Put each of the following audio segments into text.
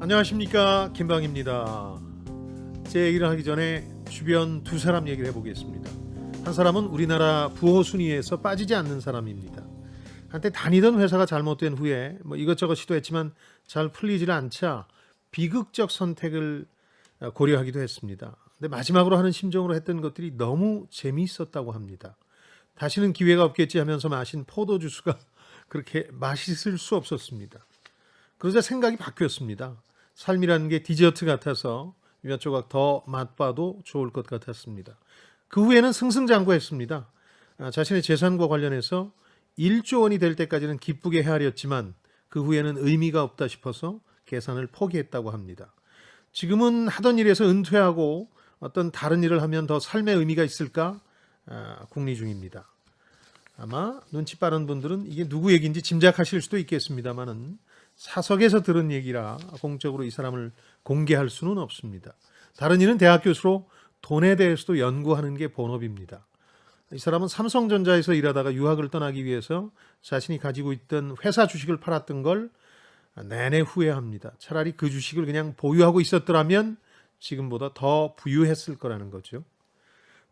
안녕하십니까, 김방입니다. 제 얘기를 하기 전에 주변 두 사람 얘기를 해보겠습니다. 한 사람은 우리나라 부호 순위에서 빠지지 않는 사람입니다. 한때 다니던 회사가 잘못된 후에 이것저것 시도했지만 잘 풀리질 않자 비극적 선택을 고려하기도 했습니다. 근데 마지막으로 하는 심정으로 했던 것들이 너무 재미있었다고 합니다. 다시는 기회가 없겠지 하면서 마신 포도 주스가 그렇게 맛있을 수 없었습니다. 그러자 생각이 바뀌었습니다. 삶이라는 게 디저트 같아서 몇 조각 더 맛봐도 좋을 것 같았습니다. 그 후에는 승승장구했습니다. 자신의 재산과 관련해서 1조 원이 될 때까지는 기쁘게 헤아렸지만 그 후에는 의미가 없다 싶어서 계산을 포기했다고 합니다. 지금은 하던 일에서 은퇴하고 어떤 다른 일을 하면 더 삶의 의미가 있을까 궁리 중입니다. 아마 눈치 빠른 분들은 이게 누구 얘기인지 짐작하실 수도 있겠습니다만은 사석에서 들은 얘기라 공적으로 이 사람을 공개할 수는 없습니다. 다른 이는 대학 교수로 돈에 대해서도 연구하는 게 본업입니다. 이 사람은 삼성전자에서 일하다가 유학을 떠나기 위해서 자신이 가지고 있던 회사 주식을 팔았던 걸 내내 후회합니다. 차라리 그 주식을 그냥 보유하고 있었더라면 지금보다 더 부유했을 거라는 거죠.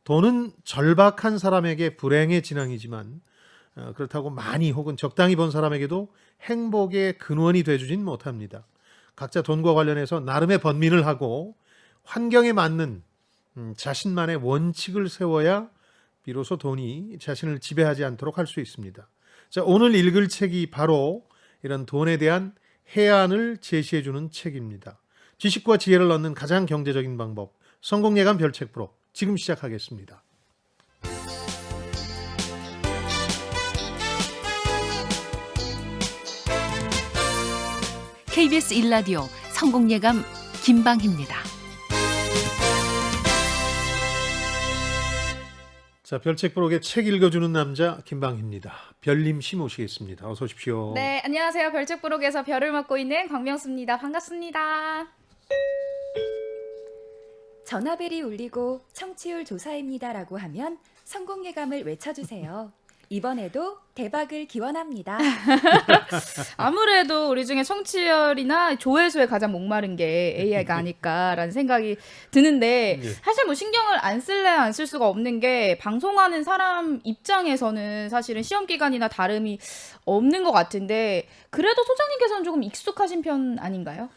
돈은 절박한 사람에게 불행의 진앙이지만 그렇다고 많이 혹은 적당히 번 사람에게도 행복의 근원이 되주진 못합니다. 각자 돈과 관련해서 나름의 번민을 하고 환경에 맞는 자신만의 원칙을 세워야 비로소 돈이 자신을 지배하지 않도록 할 수 있습니다. 자, 오늘 읽을 책이 바로 이런 돈에 대한 해안을 제시해주는 책입니다. 지식과 지혜를 얻는 가장 경제적인 방법, 성공예감 별책 프로 지금 시작하겠습니다. KBS 1라디오 성공예감 김방희입니다. 자, 별책 프로의 책 읽어주는 남자 김방희입니다. 별님 씨 모시겠습니다. 어서 오십시오. 네, 안녕하세요. 별책부록에서 별을 맡고 있는 광명수입니다. 반갑습니다. 전화벨이 울리고 청취율 조사입니다라고 하면 성공예감을 외쳐주세요. 이번에도 대박을 기원합니다. 아무래도 우리 중에 청취율이나 조회수에 가장 목마른 게 AI가 아닐까라는 생각이 드는데 네. 사실 뭐 신경을 안 쓸래 안 쓸 수가 없는 게 방송하는 사람 입장에서는 사실은 시험 기간이나 다름이 없는 것 같은데 그래도 소장님께서는 조금 익숙하신 편 아닌가요?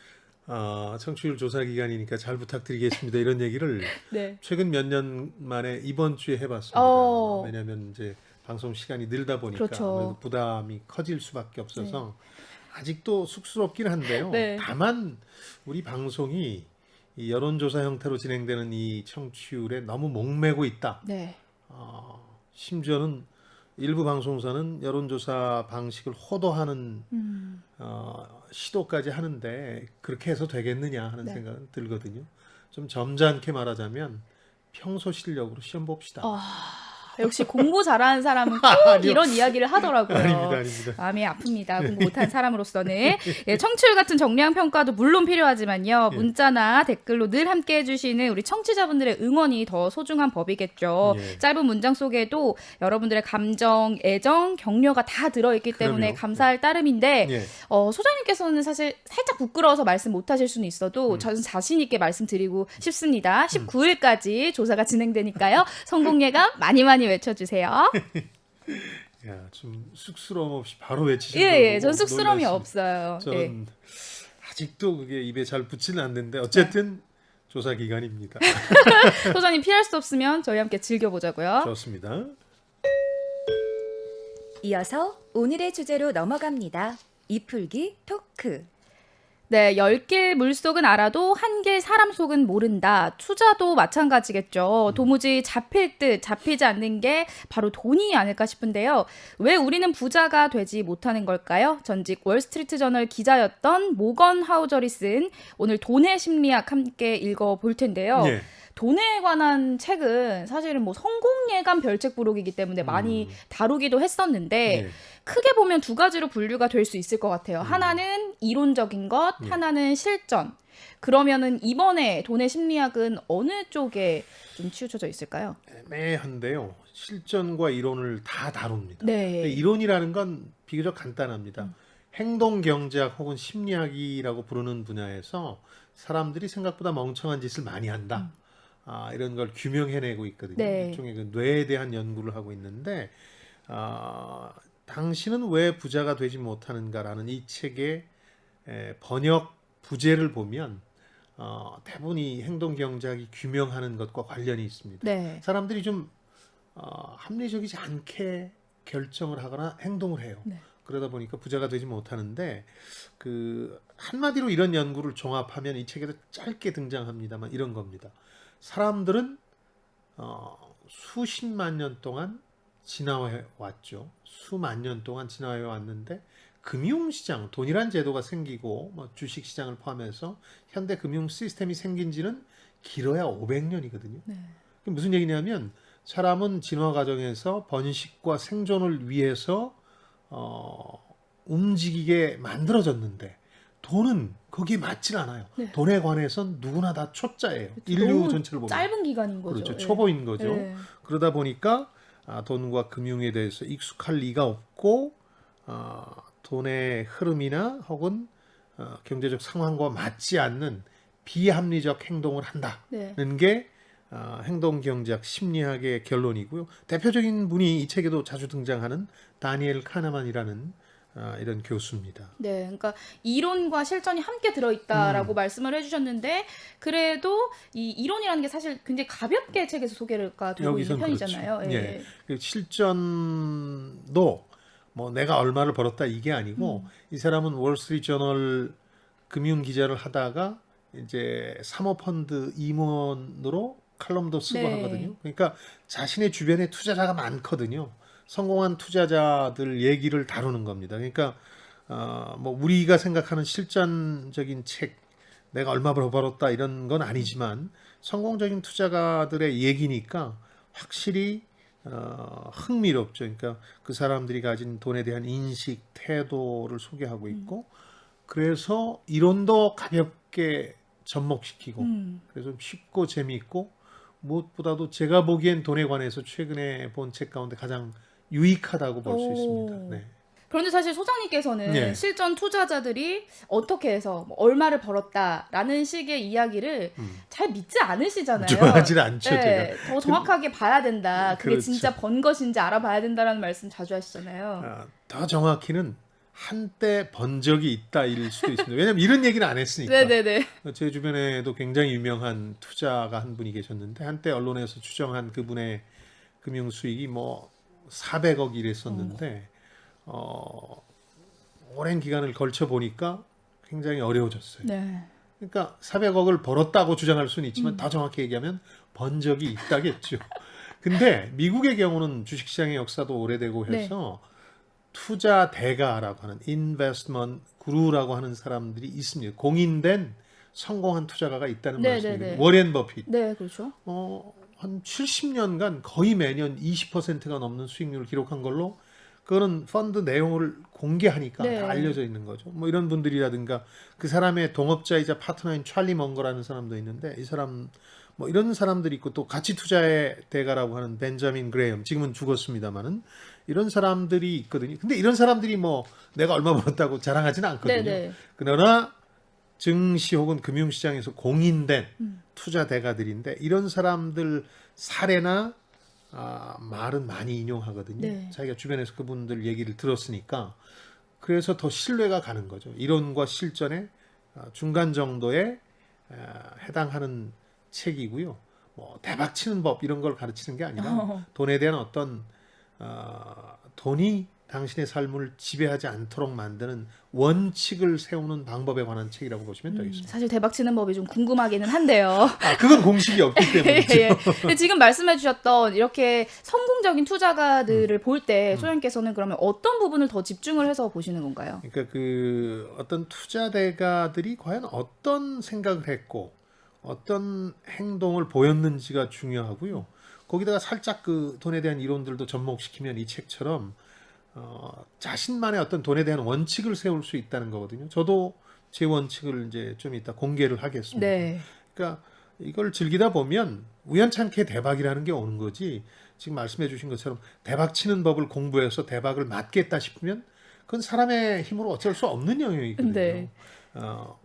청취율 조사 기간이니까 잘 부탁드리겠습니다. 이런 얘기를 네. 최근 몇 년 만에 이번 주에 해봤습니다. 왜냐하면 이제 방송 시간이 늘다 보니까 그렇죠. 아무래도 부담이 커질 수밖에 없어서 아직도 쑥스럽긴 한데요. 네. 다만 우리 방송이 이 여론조사 형태로 진행되는 이 청취율에 너무 목매고 있다. 네. 심지어는 일부 방송사는 여론조사 방식을 호도하는 시도까지 하는데 그렇게 해서 되겠느냐 하는 네. 생각은 들거든요. 좀 점잖게 말하자면 평소 실력으로 시험 봅시다. 역시 공부 잘하는 사람은 꼭 아니요. 이런 이야기를 하더라고요. 아닙니다. 마음이 아픕니다. 공부 못한 사람으로서는. 예, 청취율 같은 정량 평가도 물론 필요하지만요. 예. 문자나 댓글로 늘 함께해 주시는 우리 청취자분들의 응원이 더 소중한 법이겠죠. 예. 짧은 문장 속에도 여러분들의 감정, 애정, 격려가 다 들어있기 때문에 그럼요. 감사할 따름인데 예. 소장님께서는 사실 살짝 부끄러워서 말씀 못하실 수는 있어도 저는 자신 있게 말씀드리고 싶습니다. 19일까지 조사가 진행되니까요. 성공예감 많이 외쳐주세요. 야, 좀 쑥스러움 없이 바로 외치신 예, 거 전 쑥스러움이 놀랐습니다. 없어요. 저는 예. 아직도 그게 입에 잘 붙지는 않는데 어쨌든 조사 기간입니다. 소장님 피할 수 없으면 저희 함께 즐겨보자고요. 좋습니다. 이어서 오늘의 주제로 넘어갑니다. 이풀기 토크. 네, 10개 물속은 알아도 1개 사람 속은 모른다. 투자도 마찬가지겠죠. 도무지 잡힐 듯 잡히지 않는 게 바로 돈이 아닐까 싶은데요. 왜 우리는 부자가 되지 못하는 걸까요? 전직 월스트리트 저널 기자였던 모건 하우저리 쓴 오늘 돈의 심리학 함께 읽어볼 텐데요. 예. 돈에 관한 책은 사실은 뭐 성공예감 별책 부록이기 때문에 많이 다루기도 했었는데 예. 크게 보면 두 가지로 분류가 될 수 있을 것 같아요. 하나는 이론적인 것, 하나는 실전. 그러면은 이번에 돈의 심리학은 어느 쪽에 좀 치우쳐져 있을까요? 애매한데요. 실전과 이론을 다 다룹니다. 네. 근데 이론이라는 건 비교적 간단합니다. 행동 경제학 혹은 심리학이라고 부르는 분야에서 사람들이 생각보다 멍청한 짓을 많이 한다. 이런 걸 규명해내고 있거든요. 네. 일종의 그 뇌에 대한 연구를 하고 있는데 당신은 왜 부자가 되지 못하는가라는 이 책의 번역 부제를 보면 대부분 이 행동 경제학이 규명하는 것과 관련이 있습니다. 네. 사람들이 좀 합리적이지 않게 결정을 하거나 행동을 해요. 네. 그러다 보니까 부자가 되지 못하는데 그 한마디로 이런 연구를 종합하면 이 책에도 짧게 등장합니다만 이런 겁니다. 사람들은 수십만 년 동안 진화해 왔죠. 수만 년 동안 지나해 왔는데 금융시장, 돈이란 제도가 생기고 뭐 주식시장을 포함해서 현대 금융 시스템이 생긴 지는 길어야 500년이거든요. 네. 그게 무슨 얘기냐면 사람은 진화 과정에서 번식과 생존을 위해서 움직이게 만들어졌는데 돈은 거기에 맞질 않아요. 네. 돈에 관해선 누구나 다 초짜예요. 인류 너무 전체를 보면. 짧은 기간인 거죠. 그렇죠. 예. 초보인 거죠. 네. 그러다 보니까 돈과 금융에 대해서 익숙할 리가 없고 돈의 흐름이나 혹은 경제적 상황과 맞지 않는 비합리적 행동을 한다는 네. 게 행동경제학 심리학의 결론이고요. 대표적인 분이 이 책에도 자주 등장하는 다니엘 카네만이라는 이런 교수입니다. 네, 그러니까 이론과 실전이 함께 들어있다라고 말씀을 해주셨는데 그래도 이 이론이라는 게 사실 굉장히 가볍게 책에서 소개가 되고 있는 여기선 편이잖아요. 그렇죠. 예. 예. 그 실전도 뭐 내가 얼마를 벌었다 이게 아니고 이 사람은 월스트리트저널 금융 기자를 하다가 이제 사모펀드 임원으로 칼럼도 쓰고 네. 하거든요. 그러니까 자신의 주변에 투자자가 많거든요. 성공한 투자자들 얘기를 다루는 겁니다. 그러니까 뭐 우리가 생각하는 실전적인 책, 내가 얼마 벌었다 이런 건 아니지만 성공적인 투자가들의 얘기니까 확실히 흥미롭죠. 그러니까 그 사람들이 가진 돈에 대한 인식, 태도를 소개하고 있고 그래서 이론도 가볍게 접목시키고 그래서 쉽고 재미있고 무엇보다도 제가 보기엔 돈에 관해서 최근에 본 책 가운데 가장 유익하다고 볼 수 오. 있습니다. 네. 그런데 사실 소장님께서는 네. 실전 투자자들이 어떻게 해서 뭐 얼마를 벌었다라는 식의 이야기를 잘 믿지 않으시잖아요. 좋아하지는 않죠, 네, 더 정확하게 봐야 된다. 그게 그렇죠. 진짜 번 것인지 알아봐야 된다라는 말씀 자주 하시잖아요. 더 정확히는 한때 번 적이 있다일 수도 있습니다. 왜냐하면 이런 얘기는 안 했으니까. 네네네. 제 주변에도 굉장히 유명한 투자가 한 분이 계셨는데 한때 언론에서 추정한 그분의 금융 수익이 뭐 400억 이랬었는데 오랜 기간을 걸쳐 보니까 굉장히 어려워졌어요. 네. 그러니까 400억을 벌었다고 주장할 수는 있지만 더 정확히 얘기하면 번 적이 있다겠죠. 근데 미국의 경우는 주식시장의 역사도 오래되고 해서 투자 대가라고 하는 인베스트먼트 구루라고 하는 사람들이 있습니다. 공인된 성공한 투자가가 있다는 네, 말씀이거든요. 네, 네. 워렌 버핏. 네, 그렇죠. 한 70년간 거의 매년 20%가 넘는 수익률을 기록한 걸로 그거는 펀드 내용을 공개하니까 네. 다 알려져 있는 거죠. 뭐 이런 분들이라든가 그 사람의 동업자이자 파트너인 찰리 먼거라는 사람도 있는데 이 사람 뭐 이런 사람들이 있고 또 가치 투자의 대가라고 하는 벤자민 그레이엄 지금은 죽었습니다만은 이런 사람들이 있거든요. 근데 이런 사람들이 뭐 내가 얼마 벌었다고 자랑하지는 않거든요. 네네. 그러나 증시 혹은 금융시장에서 공인된 투자 대가들인데 이런 사람들 사례나 말은 많이 인용하거든요. 네. 자기가 주변에서 그분들 얘기를 들었으니까 그래서 더 신뢰가 가는 거죠. 이론과 실전의 중간 정도에 해당하는 책이고요. 뭐 대박 치는 법 이런 걸 가르치는 게 아니라 돈에 대한 어떤 돈이 당신의 삶을 지배하지 않도록 만드는 원칙을 세우는 방법에 관한 책이라고 보시면 되겠습니다. 사실 대박 치는 법이 좀 궁금하기는 한데요. 그건 공식이 없기 때문이죠. 예. 근데 지금 말씀해주셨던 이렇게 성공적인 투자가들을 볼 때 소장님께서는 그러면 어떤 부분을 더 집중을 해서 보시는 건가요? 그러니까 그 어떤 투자 대가들이 과연 어떤 생각을 했고 어떤 행동을 보였는지가 중요하고요. 거기다가 살짝 그 돈에 대한 이론들도 접목시키면 이 책처럼 자신만의 어떤 돈에 대한 원칙을 세울 수 있다는 거거든요. 저도 제 원칙을 이제 좀 이따 공개를 하겠습니다. 네. 그러니까 이걸 즐기다 보면 우연찮게 대박이라는 게 오는 거지. 지금 말씀해 주신 것처럼 대박 치는 법을 공부해서 대박을 맞겠다 싶으면 그건 사람의 힘으로 어쩔 수 없는 영역이거든요. 네.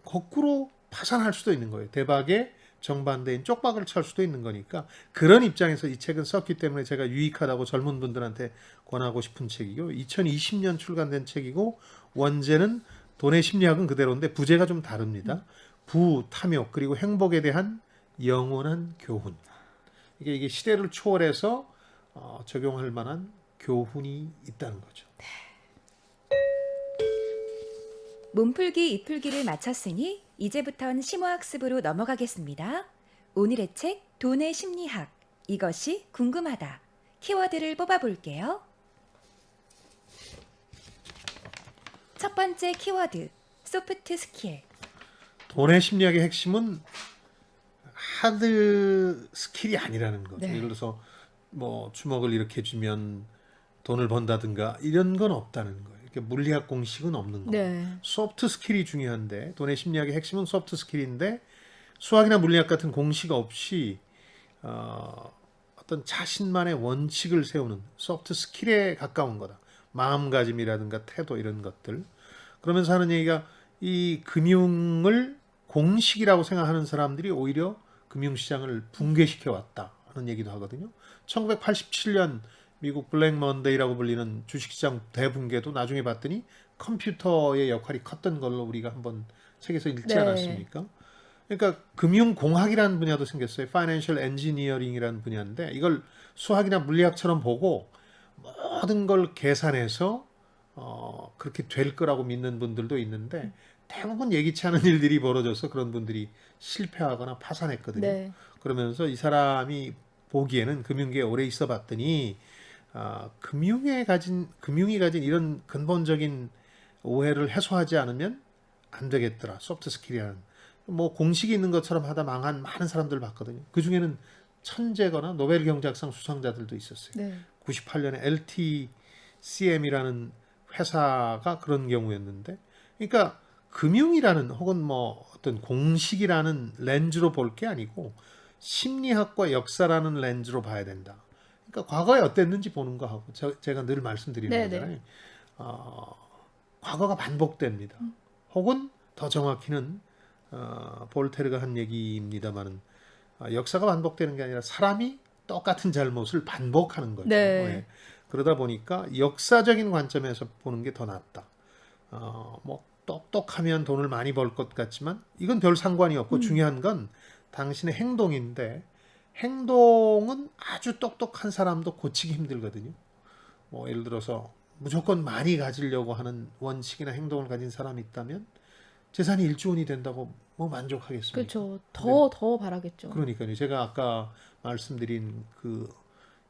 거꾸로 파산할 수도 있는 거예요. 대박의 정반대인 쪽박을 칠 수도 있는 거니까 그런 입장에서 이 책은 썼기 때문에 제가 유익하다고 젊은 분들한테 권하고 싶은 책이고 2020년 출간된 책이고 원제는 돈의 심리학은 그대로인데 부제가 좀 다릅니다. 부, 탐욕 그리고 행복에 대한 영원한 교훈. 이게 시대를 초월해서 적용할 만한 교훈이 있다는 거죠. 몸풀기 이풀기를 마쳤으니 이제부턴 심오학습으로 넘어가겠습니다. 오늘의 책 돈의 심리학. 이것이 궁금하다. 키워드를 뽑아볼게요. 첫 번째 키워드, 소프트 스킬. 돈의 심리학의 핵심은 하드 스킬이 아니라는 거죠. 네. 예를 들어서 뭐 주먹을 이렇게 주면 돈을 번다든가 이런 건 없다는 거예요. 이렇게 물리학 공식은 없는 거예요. 네. 소프트 스킬이 중요한데 돈의 심리학의 핵심은 소프트 스킬인데 수학이나 물리학 같은 공식 없이 어떤 자신만의 원칙을 세우는 소프트 스킬에 가까운 거다. 마음가짐이라든가 태도 이런 것들. 그러면서 하는 얘기가 이 금융을 공식이라고 생각하는 사람들이 오히려 금융시장을 붕괴시켜 왔다 하는 얘기도 하거든요. 1987년 미국 블랙 먼데이라고 불리는 주식시장 대붕괴도 나중에 봤더니 컴퓨터의 역할이 컸던 걸로 우리가 한번 책에서 읽지 네. 않았습니까? 그러니까 금융공학이라는 분야도 생겼어요. Financial Engineering이라는 분야인데 이걸 수학이나 물리학처럼 보고 모든 걸 계산해서 그렇게 될 거라고 믿는 분들도 있는데 대부분 예기치 않은 일들이 벌어져서 그런 분들이 실패하거나 파산했거든요. 네. 그러면서 이 사람이 보기에는 금융계에 오래 있어 봤더니 금융이 가진 이런 근본적인 오해를 해소하지 않으면 안 되겠더라. 소프트 스킬이라는 뭐 공식이 있는 것처럼 하다 망한 많은 사람들 봤거든요. 그 중에는 천재거나 노벨 경제학상 수상자들도 있었어요. 네. 98년에 LTCM이라는 회사가 그런 경우였는데, 그러니까 금융이라는 혹은 뭐 어떤 공식이라는 렌즈로 볼 게 아니고 심리학과 역사라는 렌즈로 봐야 된다. 그러니까 과거에 어땠는지 보는 거하고 제가 늘 말씀드리는 네네. 거잖아요. 과거가 반복됩니다. 혹은 더 정확히는 볼테르가 한 얘기입니다만은 역사가 반복되는 게 아니라 사람이 똑같은 잘못을 반복하는 거죠. 네. 예. 그러다 보니까 역사적인 관점에서 보는 게 더 낫다. 뭐 똑똑하면 돈을 많이 벌 것 같지만 이건 별 상관이 없고 중요한 건 당신의 행동인데 행동은 아주 똑똑한 사람도 고치기 힘들거든요. 뭐 예를 들어서 무조건 많이 가지려고 하는 원칙이나 행동을 가진 사람이 있다면 재산이 1조 원이 된다고 뭐 만족하겠습니까? 그렇죠. 더 바라겠죠. 그러니까요. 제가 아까 말씀드린 그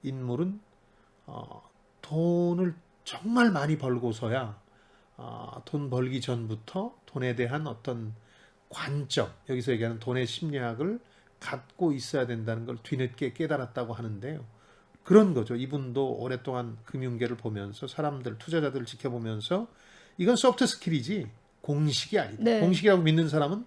인물은 돈을 정말 많이 벌고서야 돈 벌기 전부터 돈에 대한 어떤 관점, 여기서 얘기하는 돈의 심리학을 갖고 있어야 된다는 걸 뒤늦게 깨달았다고 하는데요. 그런 거죠. 이분도 오랫동안 금융계를 보면서 사람들, 투자자들을 지켜보면서 이건 소프트 스킬이지 공식이 아니다. 네. 공식이라고 믿는 사람은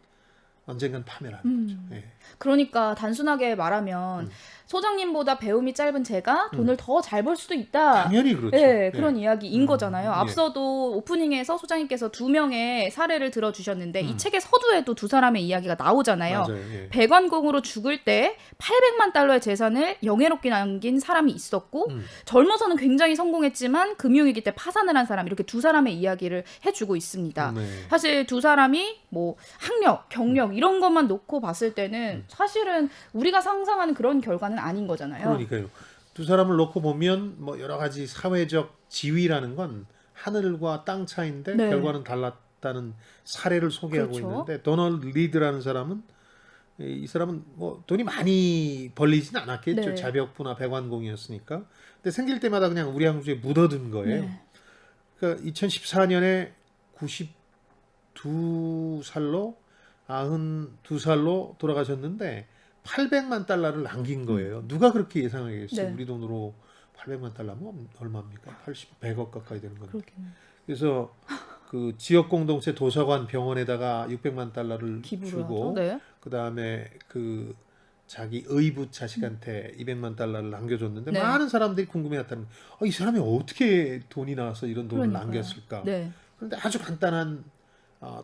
언젠간 파멸하는 거죠. 예. 그러니까 단순하게 말하면 소장님보다 배움이 짧은 제가 돈을 더 잘 벌 수도 있다. 당연히 그렇죠. 네, 예. 그런 이야기인 거잖아요. 예. 앞서도 오프닝에서 소장님께서 2명의 사례를 들어주셨는데 이 음. 책의 서두에도 두 사람의 이야기가 나오잖아요. 맞아요. 예. 백완공으로 죽을 때 800만 달러의 재산을 영예롭게 남긴 사람이 있었고 음. 젊어서는 굉장히 성공했지만 금융위기 때 파산을 한 사람, 이렇게 두 사람의 이야기를 해주고 있습니다. 네. 사실 두 사람이 뭐 학력, 경력 이런 것만 놓고 봤을 때는 사실은 우리가 상상하는 그런 결과는 아닌 거잖아요. 그러니까요. 두 사람을 놓고 보면 뭐 여러 가지 사회적 지위라는 건 하늘과 땅 차이인데 네. 결과는 달랐다는 사례를 소개하고 그렇죠. 있는데 도널드 리드라는 사람은 이 사람은 뭐 돈이 많이 벌리진 않았겠죠. 네. 자벽부나 배관공이었으니까. 근데 생길 때마다 그냥 우량주에 묻어든 거예요. 네. 그러니까 2014년에 92살로 92살로 돌아가셨는데 800만 달러를 남긴 거예요. 누가 그렇게 예상하겠어요? 네. 우리 돈으로 800만 달러면 얼마입니까? 100억 가까이 되는 건데. 그렇겠네요. 그래서 그 지역 공동체 도서관 병원에다가 600만 달러를 기부를 주고 하죠. 네. 그다음에 그 자기 의붓 자식한테 200만 달러를 남겨줬는데 네. 많은 사람들이 궁금해했다는 거예요. 이 사람이 어떻게 돈이 나와서 이런 돈을 그러니까요. 남겼을까? 네. 그런데 아주 간단한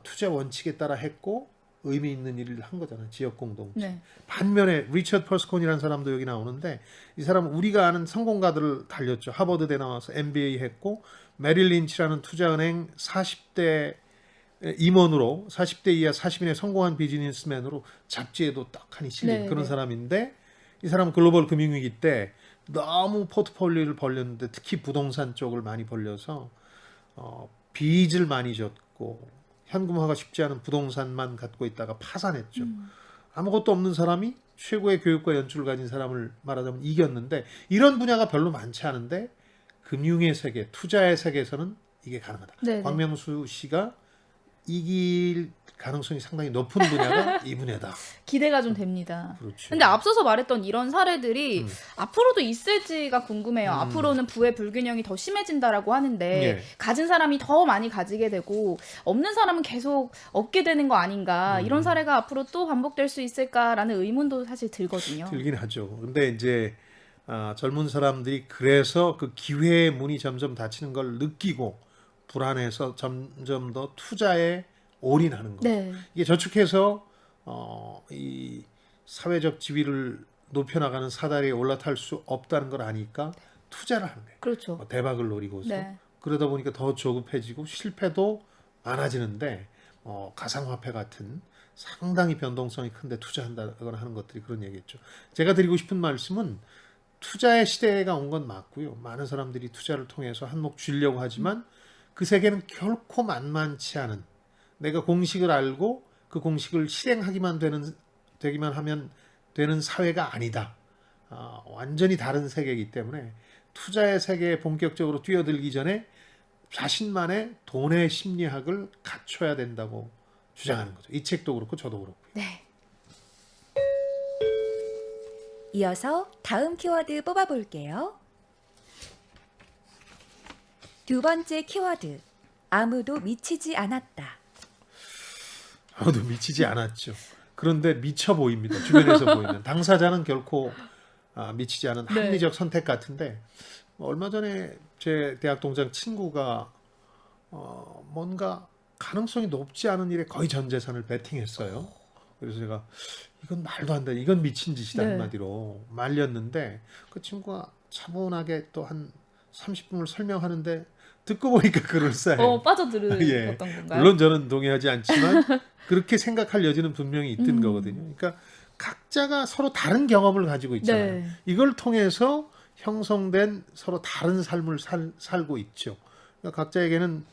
투자 원칙에 따라 했고 의미 있는 일을 한 거잖아요. 지역 공동체. 네. 반면에 리처드 퍼스콘이라는 사람도 여기 나오는데 이 사람은 우리가 아는 성공가들을 달렸죠. 하버드대 나와서 MBA 했고 메릴 린치라는 투자은행 40대 임원으로 40대 이하 40인의 성공한 비즈니스맨으로 잡지에도 떡하니 실린 네, 그런 네. 사람인데 이 사람은 글로벌 금융위기 때 너무 포트폴리오를 벌렸는데 특히 부동산 쪽을 많이 벌려서 빚을 많이 졌고 현금화가 쉽지 않은 부동산만 갖고 있다가 파산했죠. 아무것도 없는 사람이 최고의 교육과 연출을 가진 사람을 말하자면 이겼는데 이런 분야가 별로 많지 않은데 금융의 세계, 투자의 세계에서는 이게 가능하다. 네, 네. 광명수 씨가 이길 가능성이 상당히 높은 분야가 이 분야다. 기대가 좀 됩니다. 그렇죠. 근데 앞서서 말했던 이런 사례들이 앞으로도 있을지가 궁금해요. 앞으로는 부의 불균형이 더 심해진다라고 하는데 예. 가진 사람이 더 많이 가지게 되고 없는 사람은 계속 얻게 되는 거 아닌가. 이런 사례가 앞으로 또 반복될 수 있을까라는 의문도 사실 들거든요. 들긴 하죠. 근데 이제 젊은 사람들이 그래서 그 기회의 문이 점점 닫히는 걸 느끼고 불안해서 점점 더 투자에 올인하는 거죠. 네. 이게 저축해서 이 사회적 지위를 높여나가는 사다리에 올라탈 수 없다는 걸 아니까 투자를 하는 거예요. 그렇죠. 대박을 노리고서 네. 그러다 보니까 더 조급해지고 실패도 많아지는데 가상화폐 같은 상당히 변동성이 큰데 투자한다거나 하는 것들이 그런 얘기겠죠. 제가 드리고 싶은 말씀은 투자의 시대가 온 건 맞고요. 많은 사람들이 투자를 통해서 한몫 주려고 하지만 그 세계는 결코 만만치 않은 내가 공식을 알고 그 공식을 실행하기만 되기만 하면 되는 사회가 아니다. 완전히 다른 세계이기 때문에 투자의 세계에 본격적으로 뛰어들기 전에 자신만의 돈의 심리학을 갖춰야 된다고 주장하는 거죠. 이 책도 그렇고 저도 그렇고요. 네. 이어서 다음 키워드 뽑아볼게요. 두 번째 키워드. 아무도 미치지 않았다. 아무도 미치지 않았죠. 그런데 미쳐 보입니다. 주변에서 보이는 당사자는 결코 미치지 않은 네. 합리적 선택 같은데 얼마 전에 제 대학 동창 친구가 뭔가 가능성이 높지 않은 일에 거의 전 재산을 베팅했어요. 그래서 제가 이건 말도 안 돼. 이건 미친 짓이다 네. 한마디로 말렸는데 그 친구가 차분하게 또 한 30분을 설명하는데 듣고 보니까 그럴싸해요. 빠져들었던 예. 건가요? 물론 저는 동의하지 않지만 그렇게 생각할 여지는 분명히 있던 거거든요. 그러니까 각자가 서로 다른 경험을 가지고 있잖아요. 네. 이걸 통해서 형성된 서로 다른 삶을 살고 있죠. 그러니까 각자에게는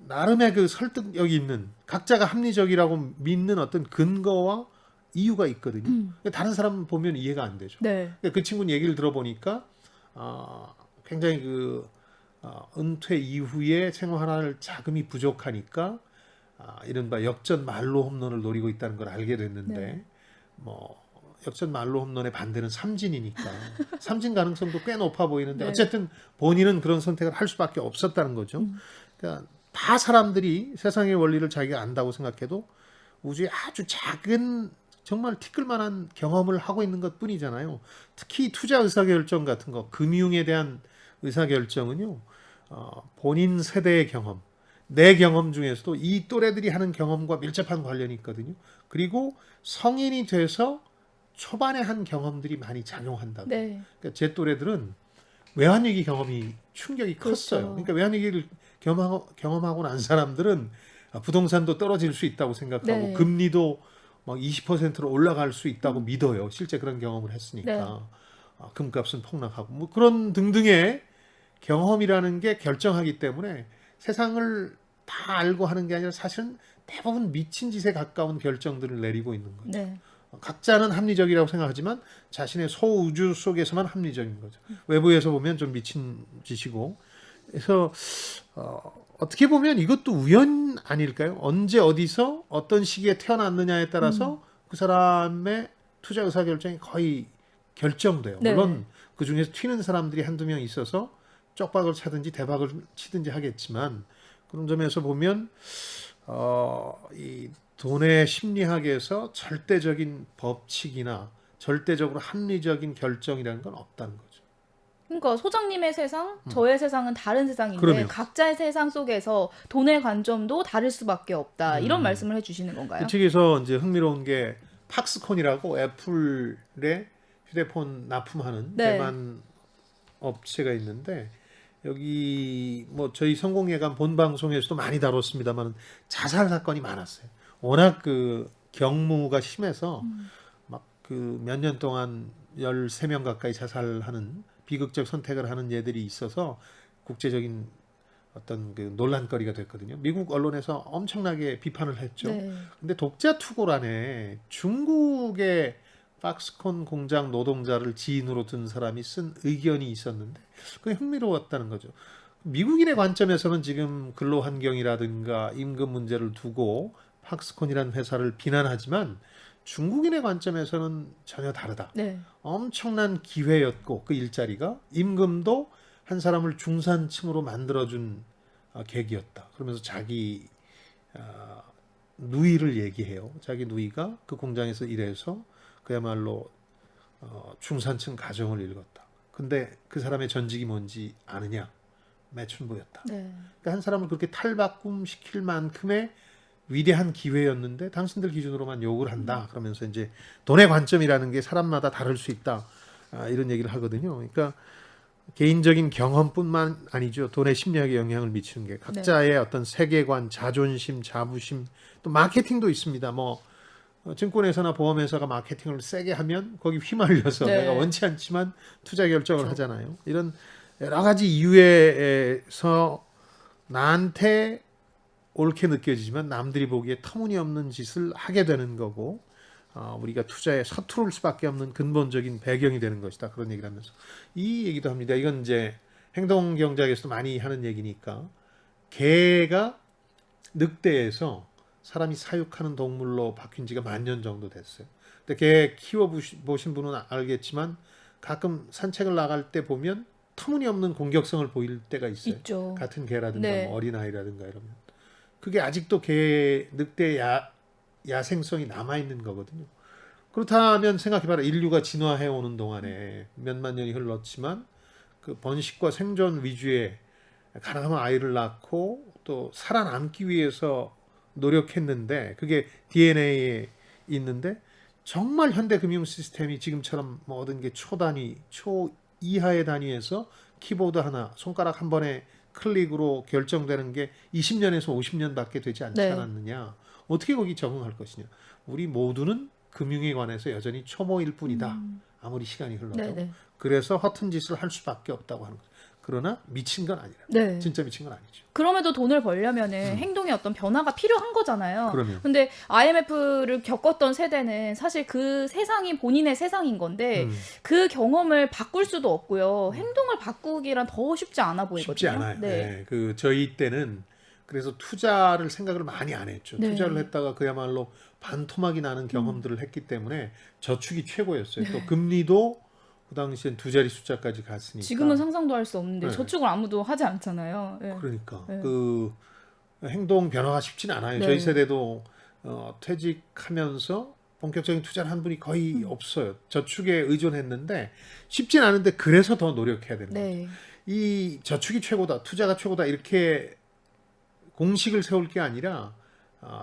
나름의 그 설득력이 있는 각자가 합리적이라고 믿는 어떤 근거와 이유가 있거든요. 그러니까 다른 사람 보면 이해가 안 되죠. 네. 그러니까 그 친구 얘기를 들어보니까 굉장히 은퇴 이후에 생활할 자금이 부족하니까 이른바 역전 말로 홈런을 노리고 있다는 걸 알게 됐는데 네. 뭐 역전 말로 홈런의 반대는 삼진이니까 삼진 가능성도 꽤 높아 보이는데 네. 어쨌든 본인은 그런 선택을 할 수밖에 없었다는 거죠. 그러니까 다 사람들이 세상의 원리를 자기가 안다고 생각해도 우주에 아주 작은 정말 티끌만한 경험을 하고 있는 것뿐이잖아요. 특히 투자 의사결정 같은 거, 금융에 대한 의사결정은요. 본인 세대의 경험, 내 경험 중에서도 이 또래들이 하는 경험과 밀접한 관련이 있거든요. 그리고 성인이 돼서 초반에 한 경험들이 많이 작용한다고. 네. 그러니까 제 또래들은 외환위기 경험이 충격이 컸어요. 그렇죠. 그러니까 외환위기를 경험하고 난 사람들은 부동산도 떨어질 수 있다고 생각하고 네. 금리도 막 20%로 올라갈 수 있다고 믿어요. 실제 그런 경험을 했으니까. 네. 금값은 폭락하고 뭐 그런 등등의 경험이라는 게 결정하기 때문에 세상을 다 알고 하는 게 아니라 사실은 대부분 미친 짓에 가까운 결정들을 내리고 있는 거죠. 네. 각자는 합리적이라고 생각하지만 자신의 소우주 속에서만 합리적인 거죠. 외부에서 보면 좀 미친 짓이고. 그래서 어떻게 보면 이것도 우연 아닐까요? 언제 어디서 어떤 시기에 태어났느냐에 따라서 그 사람의 투자 의사결정이 거의 결정돼요. 네. 물론 그중에서 튀는 사람들이 한두 명 있어서 쪽박을 차든지 대박을 치든지 하겠지만 그런 점에서 보면 이 돈의 심리학에서 절대적인 법칙이나 절대적으로 합리적인 결정이라는 건 없다는 거죠. 그러니까 소장님의 세상, 저의 세상은 다른 세상인데 그럼요. 각자의 세상 속에서 돈의 관점도 다를 수밖에 없다. 이런 말씀을 해주시는 건가요? 그 측에서 이제 흥미로운 게 팍스콘이라고 애플의 휴대폰 납품하는 네. 대만 업체가 있는데 여기 뭐 저희 성공예감 본 방송에서도 많이 다뤘습니다만 자살 사건이 많았어요. 워낙 그 경무가 심해서 막 그 몇 년 동안 13명 가까이 자살하는 비극적 선택을 하는 예들이 있어서 국제적인 어떤 그 논란거리가 됐거든요. 미국 언론에서 엄청나게 비판을 했죠. 네. 근데 독자 투고란에 중국의 박스콘 공장 노동자를 지인으로 둔 사람이 쓴 의견이 있었는데 그게 흥미로웠다는 거죠. 미국인의 관점에서는 지금 근로 환경이라든가 임금 문제를 두고 박스콘이라는 회사를 비난하지만 중국인의 관점에서는 전혀 다르다. 네. 엄청난 기회였고 그 일자리가 임금도 한 사람을 중산층으로 만들어준 계기였다. 그러면서 자기 누이를 얘기해요. 자기 누이가 그 공장에서 일해서 그야말로 중산층 가정을 읽었다. 근데 그 사람의 전직이 뭔지 아느냐? 매춘부였다. 네. 그러니까 한 사람을 그렇게 탈바꿈시킬 만큼의 위대한 기회였는데 당신들 기준으로만 욕을 한다. 그러면서 이제 돈의 관점이라는 게 사람마다 다를 수 있다. 이런 얘기를 하거든요. 그러니까 개인적인 경험뿐만 아니죠. 돈의 심리학에 영향을 미치는 게 각자의 어떤 세계관, 자존심, 자부심, 또 마케팅도 있습니다. 뭐 증권회사나 보험회사가 마케팅을 세게 하면 거기 휘말려서 네. 내가 원치 않지만 투자 결정을 하잖아요. 이런 여러 가지 이유에서 나한테 옳게 느껴지지만 남들이 보기에 터무니없는 짓을 하게 되는 거고 우리가 투자에 서투를 수밖에 없는 근본적인 배경이 되는 것이다. 그런 얘기를 하면서 이 얘기도 합니다. 이건 이제 행동경제학에서도 많이 하는 얘기니까 개가 늑대에서 사람이 사육하는 동물로 바뀐 지가 10,000년 정도 됐어요. 근데 개 키워보신 분은 알겠지만 가끔 산책을 나갈 때 보면 터무니없는 공격성을 보일 때가 있어요. 있죠. 같은 개라든가 네. 뭐 어린아이라든가 이러면 그게 아직도 늑대의 야생성이 남아있는 거거든요. 그렇다면 생각해봐라. 인류가 진화해오는 동안에 몇만 년이 흘렀지만 그 번식과 생존 위주의 가능하면 아이를 낳고 또 살아남기 위해서 노력했는데 그게 DNA에 있는데 정말 현대 금융 시스템이 지금처럼 모든 게 초단위, 초 이하의 단위에서 키보드 하나, 손가락 한 번에 클릭으로 결정되는 게 20년에서 50년밖에 되지 않지 네. 않았느냐. 어떻게 거기 적응할 것이냐. 우리 모두는 금융에 관해서 여전히 초보일 뿐이다. 아무리 시간이 흘러도. 네네. 그래서 허튼 짓을 할 수밖에 없다고 하는 거죠. 그러나 미친 건 아니라. 네. 진짜 미친 건 아니죠. 그럼에도 돈을 벌려면은 행동에 어떤 변화가 필요한 거잖아요. 그러면. 근데 IMF를 겪었던 세대는 사실 그 세상이 본인의 세상인 건데 그 경험을 바꿀 수도 없고요. 행동을 바꾸기란 더 쉽지 않아 보이거든요. 쉽지 않아요. 네. 네. 그 저희 때는 그래서 투자를 생각을 많이 안 했죠. 네. 투자를 했다가 그야말로 반토막이 나는 경험들을 했기 때문에 저축이 최고였어요. 네. 또 금리도 그 당시엔 2자리 숫자까지 갔으니까. 지금은 상상도 할 수 없는데 네. 저축을 아무도 하지 않잖아요. 네. 그러니까 네. 그 행동 변화가 쉽진 않아요. 네. 저희 세대도 퇴직하면서 본격적인 투자를 한 분이 거의 없어요. 저축에 의존했는데 쉽진 않은데 그래서 더 노력해야 되는 거죠. 네. 이 저축이 최고다, 투자가 최고다 이렇게 공식을 세울 게 아니라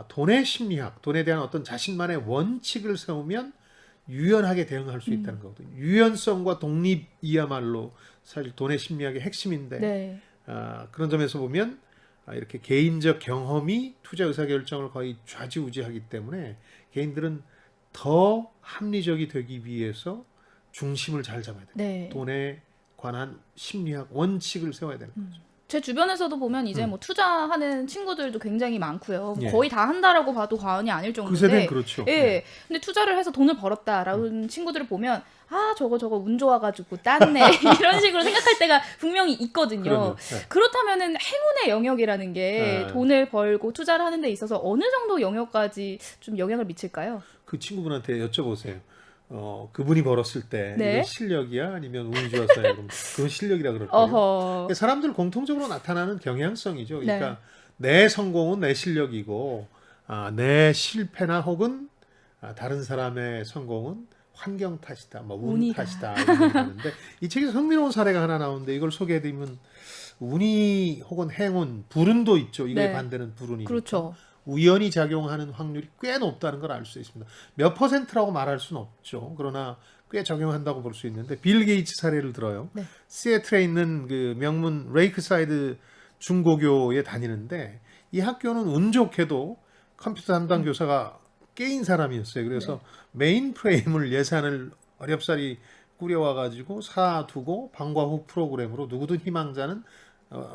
돈의 심리학, 돈에 대한 어떤 자신만의 원칙을 세우면 유연하게 대응할 수 있다는 거거든요. 유연성과 독립이야말로 사실 돈의 심리학의 핵심인데 네. 그런 점에서 보면 이렇게 개인적 경험이 투자 의사결정을 거의 좌지우지하기 때문에 개인들은 더 합리적이 되기 위해서 중심을 잘 잡아야 돼요. 네. 돈에 관한 심리학 원칙을 세워야 되는 거죠. 제 주변에서도 보면 이제 뭐 투자하는 친구들도 굉장히 많고요. 예. 거의 다 한다라고 봐도 과언이 아닐 그 정도인데. 세대는 그렇죠. 예. 네. 근데 투자를 해서 돈을 벌었다라는 친구들을 보면 저거 운 좋아가지고 땄네 이런 식으로 생각할 때가 분명히 있거든요. 그러면, 네. 그렇다면은 행운의 영역이라는 게 네. 돈을 벌고 투자를 하는 데 있어서 어느 정도 영역까지 좀 영향을 미칠까요? 그 친구분한테 여쭤보세요. 그분이 벌었을 때 네. 이건 실력이야 아니면 운이 좋았어요? 그럼 그건 실력이라 그럴 거예요. 어허. 사람들 공통적으로 나타나는 경향성이죠. 그러니까 네. 내 성공은 내 실력이고 내 실패나 혹은 다른 사람의 성공은 환경 탓이다, 뭐 운 운이다. 탓이다 이런 얘기 하는데 이 책에서 흥미로운 사례가 하나 나오는데 이걸 소개해드리면 운이 혹은 행운, 불운도 있죠. 이거에 네. 반대는 불운이니까. 그렇죠. 우연히 작용하는 확률이 꽤 높다는 걸 알 수 있습니다. 몇 퍼센트라고 말할 수는 없죠. 그러나 꽤 적용한다고 볼 수 있는데 빌 게이츠 사례를 들어요. 네. 시애틀에 있는 그 명문 레이크사이드 중고교에 다니는데 이 학교는 운 좋게도 컴퓨터 담당 교사가 깨인 사람이었어요. 그래서 메인 프레임을 예산을 어렵사리 꾸려와가지고 사두고 방과 후 프로그램으로 누구든 희망자는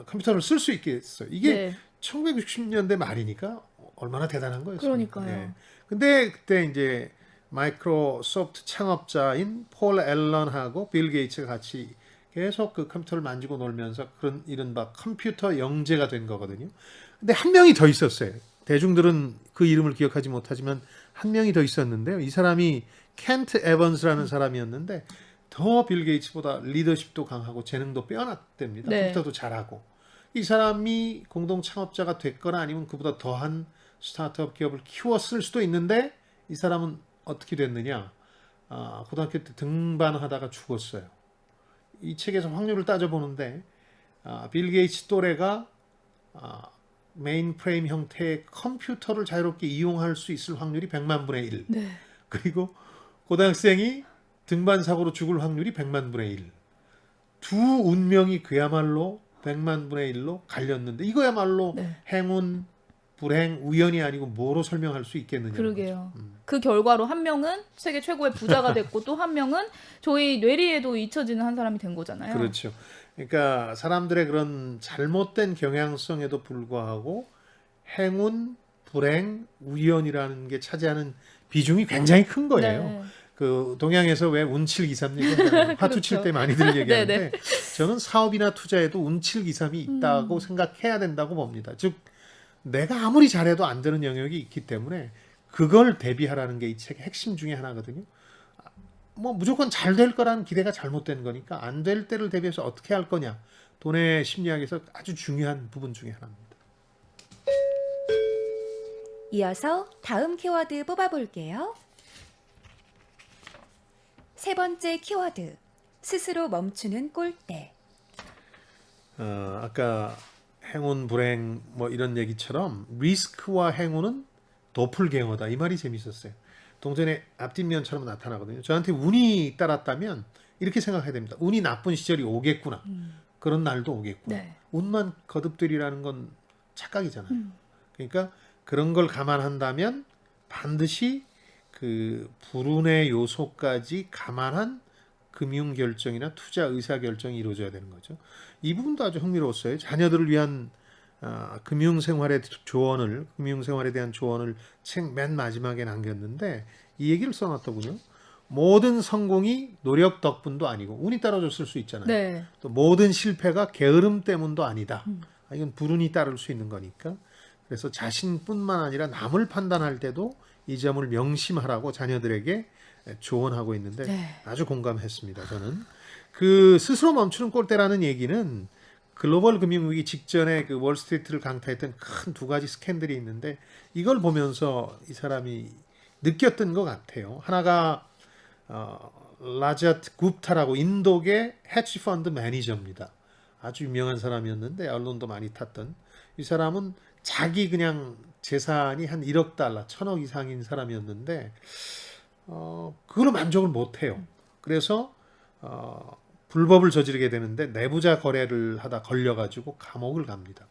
컴퓨터를 쓸 수 있게 했어요. 이게 네. 1960년대 말이니까 얼마나 대단한 거였습니까? 그러니까요. 근데 그때 이제 마이크로소프트 창업자인 폴 앨런하고 빌 게이츠가 같이 계속 그 컴퓨터를 만지고 놀면서 그런 이른바 컴퓨터 영재가 된 거거든요. 근데 한 명이 더 있었어요. 대중들은 그 이름을 기억하지 못하지만 한 명이 더 있었는데요. 이 사람이 켄트 에번스라는 사람이었는데 더 빌 게이츠보다 리더십도 강하고 재능도 빼어났답니다. 네. 컴퓨터도 잘하고. 이 사람이 공동 창업자가 됐거나 아니면 그보다 더한 스타트업 기업을 키웠을 수도 있는데 이 사람은 어떻게 됐느냐? 고등학교 때 등반하다가 죽었어요. 이 책에서 확률을 따져보는데 빌 게이츠 또래가 메인 프레임 형태의 컴퓨터를 자유롭게 이용할 수 있을 확률이 100만 분의 1. 네. 그리고 고등학생이 등반 사고로 죽을 확률이 100만 분의 1. 두 운명이 그야말로 100만 분의 1로 갈렸는데 이거야말로 네. 행운, 불행, 우연이 아니고 뭐로 설명할 수 있겠느냐. 그러게요. 그 결과로 한 명은 세계 최고의 부자가 됐고 또 한 명은 저희 뇌리에도 잊혀지는 한 사람이 된 거잖아요. 그렇죠. 그러니까 사람들의 그런 잘못된 경향성에도 불구하고 행운, 불행, 우연이라는 게 차지하는 비중이 굉장히 큰 거예요. 네. 그 동양에서 왜 운칠기삼 얘기하잖아요. 화투 칠 때 많이들 얘기하는데 네네. 저는 사업이나 투자에도 운칠기삼이 있다고 생각해야 된다고 봅니다. 즉 내가 아무리 잘해도 안 되는 영역이 있기 때문에 그걸 대비하라는 게 이 책의 핵심 중에 하나거든요. 뭐 무조건 잘 될 거라는 기대가 잘못된 거니까 안 될 때를 대비해서 어떻게 할 거냐. 돈의 심리학에서 아주 중요한 부분 중에 하나입니다. 이어서 다음 키워드 뽑아볼게요. 세 번째 키워드. 스스로 멈추는 꼴대. 아까 행운, 불행 뭐 이런 얘기처럼 리스크와 행운은 도플갱어다. 이 말이 재밌었어요. 동전의 앞뒷면처럼 나타나거든요. 저한테 운이 따랐다면 이렇게 생각해야 됩니다. 운이 나쁜 시절이 오겠구나. 그런 날도 오겠구나. 네. 운만 거듭들이라는 건 착각이잖아요. 그러니까 그런 걸 감안한다면 반드시 그 불운의 요소까지 감안한 금융 결정이나 투자 의사 결정이 이루어져야 되는 거죠. 이 부분도 아주 흥미로웠어요. 자녀들을 위한 금융생활의 조언을, 금융생활에 대한 조언을 책 맨 마지막에 남겼는데 이 얘기를 써놨더군요. 모든 성공이 노력 덕분도 아니고 운이 따라줬을 수 있잖아요. 네. 또 모든 실패가 게으름 때문도 아니다. 이건 불운이 따를 수 있는 거니까. 그래서 자신뿐만 아니라 남을 판단할 때도 이 점을 명심하라고 자녀들에게 조언하고 있는데 네. 아주 공감했습니다. 저는 그 스스로 멈추는 꼴대라는 얘기는 글로벌 금융위기 직전에 그 월스트리트를 강타했던 큰 두 가지 스캔들이 있는데 이걸 보면서 이 사람이 느꼈던 것 같아요. 하나가 라자트 굽타라고 인도계 헤지펀드 매니저입니다. 아주 유명한 사람이었는데 언론도 많이 탔던 이 사람은 자기 그냥 재산이 한 1억 달러, 1000억 이상인 사람이었는데 그걸로 만족을 못해요. 그래서 불법을 저지르게 되는데 내부자 거래를 하다 걸려가지고 감옥을 갑니다.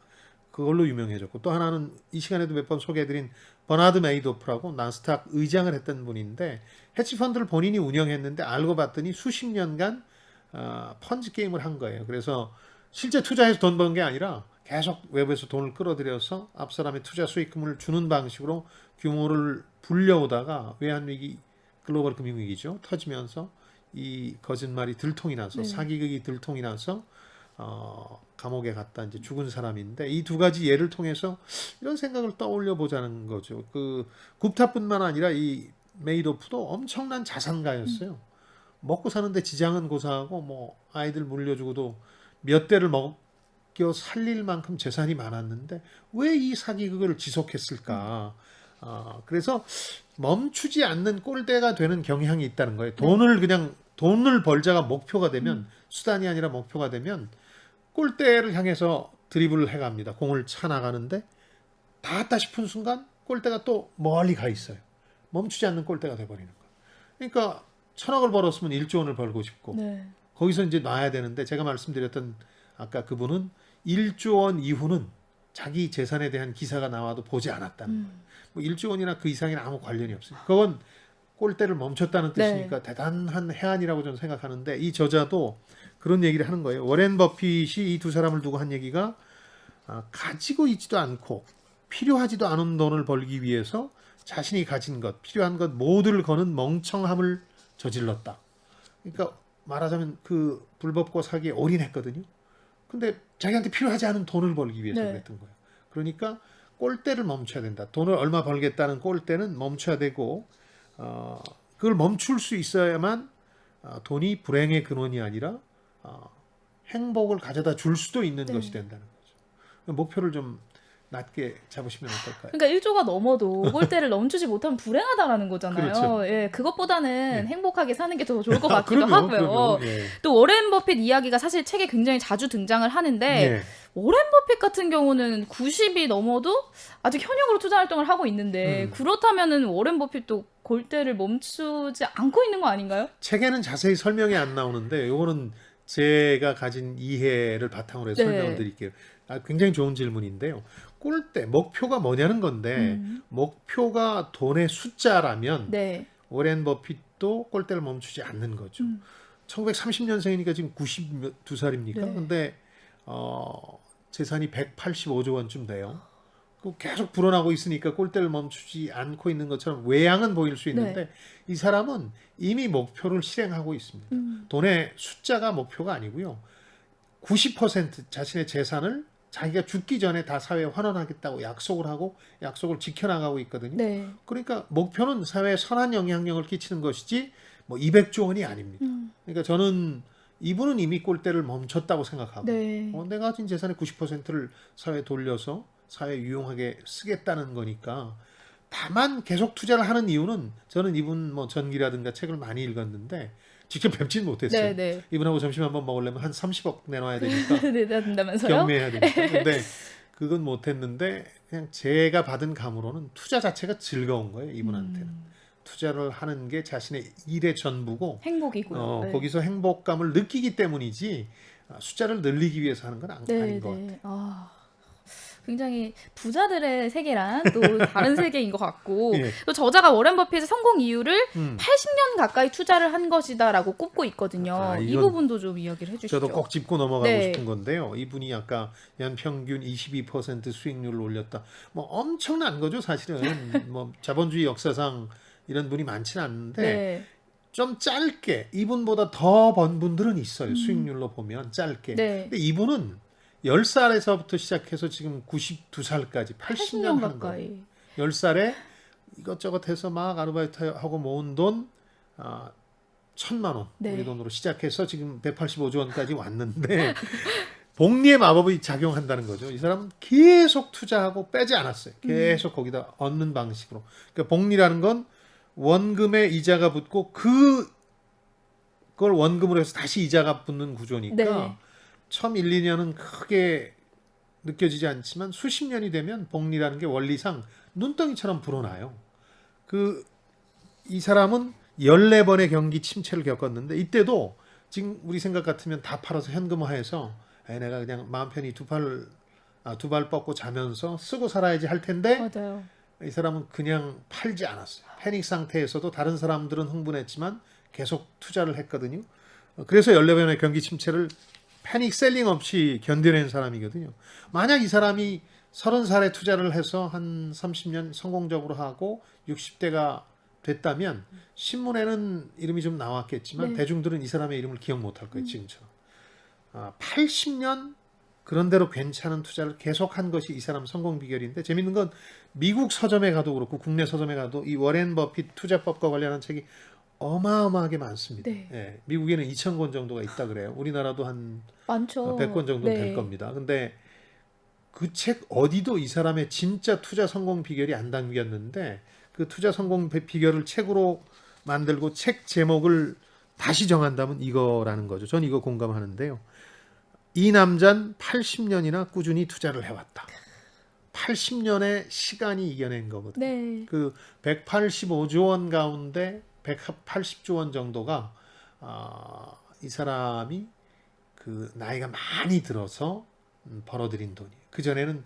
그걸로 유명해졌고 또 하나는 이 시간에도 몇 번 소개해드린 버나드 메이도프라고 나스닥 의장을 했던 분인데 헤지펀드를 본인이 운영했는데 알고 봤더니 수십 년간 펀지 게임을 한 거예요. 그래서 실제 투자해서 돈 번 게 아니라 계속 외부에서 돈을 끌어들여서 앞 사람의 투자 수익금을 주는 방식으로 규모를 불려오다가 외환위기, 글로벌 금융위기죠. 터지면서 이 거짓말이 들통이 나서 사기극이 들통이 나서 감옥에 갔다 이제 죽은 사람인데 이 두 가지 예를 통해서 이런 생각을 떠올려 보자는 거죠. 그 굽타뿐만 아니라 이 메이도프도 엄청난 자산가였어요. 먹고 사는데 지장은 고사하고 뭐 아이들 물려주고도 몇 대를 먹여 살릴 만큼 재산이 많았는데 왜 이 사기극을 지속했을까? 그래서 멈추지 않는 꼴대가 되는 경향이 있다는 거예요. 돈을 벌자가 목표가 되면 수단이 아니라 목표가 되면 꼴대를 향해서 드리블을 해갑니다. 공을 차 나가는데 닿았다 싶은 순간 꼴대가 또 멀리 가 있어요. 멈추지 않는 꼴대가 돼버리는 거예요. 그러니까 1,000억을 벌었으면 1조 원을 벌고 싶고 네. 거기서 이제 놔야 되는데 제가 말씀드렸던 아까 그분은 1조 원 이후는 자기 재산에 대한 기사가 나와도 보지 않았다는 거예요. 뭐 1조 원이나 그 이상이나 아무 관련이 없어요. 그건 꼴대를 멈췄다는 뜻이니까 대단한 해안이라고 저는 생각하는데 이 저자도 그런 얘기를 하는 거예요. 워렌 버핏이 이 두 사람을 두고 한 얘기가 가지고 있지도 않고 필요하지도 않은 돈을 벌기 위해서 자신이 가진 것, 필요한 것 모두를 거는 멍청함을 저질렀다. 그러니까 말하자면 그 불법과 사기에 올인했거든요. 근데 자기한테 필요하지 않은 돈을 벌기 위해서 그랬던 거예요. 그러니까 꼴대를 멈춰야 된다. 돈을 얼마 벌겠다는 꼴대는 멈춰야 되고 그걸 멈출 수 있어야만 돈이 불행의 근원이 아니라 행복을 가져다 줄 수도 있는 것이 된다는 거죠. 목표를 좀 낮게 잡으시면 어떨까요? 그러니까 1조가 넘어도 꼴대를 멈추지 못하면 불행하다라는 거잖아요. 그렇죠. 예, 그것보다는 행복하게 사는 게 더 좋을 것 같기도 그럼요, 하고요. 그럼요. 예. 또 워렌 버핏 이야기가 사실 책에 굉장히 자주 등장을 하는데 예. 워렌 버핏 같은 경우는 90이 넘어도 아직 현역으로 투자 활동을 하고 있는데 그렇다면은 워렌 버핏도 꼴대를 멈추지 않고 있는 거 아닌가요? 책에는 자세히 설명이 안 나오는데 요거는 제가 가진 이해를 바탕으로 해서 설명을 드릴게요. 굉장히 좋은 질문인데요. 꼴대, 목표가 뭐냐는 건데 목표가 돈의 숫자라면 워렌 버핏도 꼴대를 멈추지 않는 거죠. 1930년생이니까 지금 92살입니까? 근데 재산이 185조 원쯤 돼요. 계속 불어나고 있으니까 꼴대를 멈추지 않고 있는 것처럼 외양은 보일 수 있는데 이 사람은 이미 목표를 실행하고 있습니다. 돈의 숫자가 목표가 아니고요. 90% 자신의 재산을 자기가 죽기 전에 다 사회에 환원하겠다고 약속을 하고 약속을 지켜나가고 있거든요. 그러니까 목표는 사회에 선한 영향력을 끼치는 것이지 뭐 200조 원이 아닙니다. 그러니까 저는 이분은 이미 꼴대를 멈췄다고 생각하고 내가 가진 재산의 90%를 사회에 돌려서 사회에 유용하게 쓰겠다는 거니까 다만 계속 투자를 하는 이유는 저는 이분 뭐 전기라든가 책을 많이 읽었는데 직접 뵙지는 못했어요. 이분하고 점심 한번 먹으려면 한 30억 내놔야 되니까 된다면서요? 경매해야 되니까. 근데 그건 못했는데 그냥 제가 받은 감으로는 투자 자체가 즐거운 거예요. 이분한테는. 투자를 하는 게 자신의 일의 전부고 행복이고요. 거기서 행복감을 느끼기 때문이지 숫자를 늘리기 위해서 하는 건 아닌 것 같아요. 굉장히 부자들의 세계란 또 다른 세계인 것 같고 또 저자가 워렌 버핏의 성공 이유를 80년 가까이 투자를 한 것이다라고 꼽고 있거든요. 이 부분도 좀 이야기를 해주시죠. 저도 꼭 짚고 넘어가고 싶은 건데요. 이분이 아까 연평균 22% 수익률을 올렸다. 뭐 엄청난 거죠, 사실은. 뭐 자본주의 역사상 이런 분이 많지는 않는데 좀 짧게 이분보다 더 번 분들은 있어요. 수익률로 보면 짧게. 근데 이분은 10살에서부터 시작해서 지금 92살까지 80년 하는 거예요. 10살에 이것저것 해서 막 아르바이트하고 모은 돈 1,000만 원 우리 돈으로 시작해서 지금 185조 원까지 왔는데 복리의 마법이 작용한다는 거죠. 이 사람은 계속 투자하고 빼지 않았어요. 계속 거기다 얻는 방식으로. 그러니까 복리라는 건 원금에 이자가 붙고 그걸 원금으로 해서 다시 이자가 붙는 구조니까 처음 1, 2년은 크게 느껴지지 않지만 수십 년이 되면 복리라는 게 원리상 눈덩이처럼 불어나요. 이 사람은 14번의 경기 침체를 겪었는데 이때도 지금 우리 생각 같으면 다 팔아서 현금화해서 내가 그냥 마음 편히 두 발 뻗고 자면서 쓰고 살아야지 할 텐데 이 사람은 그냥 팔지 않았어요. 패닉 상태에서도 다른 사람들은 흥분했지만 계속 투자를 했거든요. 그래서 14번의 경기 침체를 패닉 셀링 없이 견뎌낸 사람이거든요. 만약 이 사람이 30살에 투자를 해서 한 30년 성공적으로 하고 60대가 됐다면 신문에는 이름이 좀 나왔겠지만 대중들은 이 사람의 이름을 기억 못할 거예요. 지금처럼. 80년 그런대로 괜찮은 투자를 계속한 것이 이 사람 성공 비결인데 재밌는 건 미국 서점에 가도 그렇고 국내 서점에 가도 이 워렌 버핏 투자법과 관련한 책이 어마어마하게 많습니다. 미국에는 2,000권 정도가 있다 그래요. 우리나라도 한 많죠. 100권 정도 될 겁니다. 근데 그 책 어디도 이 사람의 진짜 투자 성공 비결이 안 담겼는데 그 투자 성공 비결을 책으로 만들고 책 제목을 다시 정한다면 이거라는 거죠. 전 이거 공감하는데요. 이 남자는 80년이나 꾸준히 투자를 해왔다. 80년의 시간이 이겨낸 거거든요. 네. 그 185조 원 가운데 180조 원 정도가 이 사람이 그 나이가 많이 들어서 벌어들인 돈이에요. 그 전에는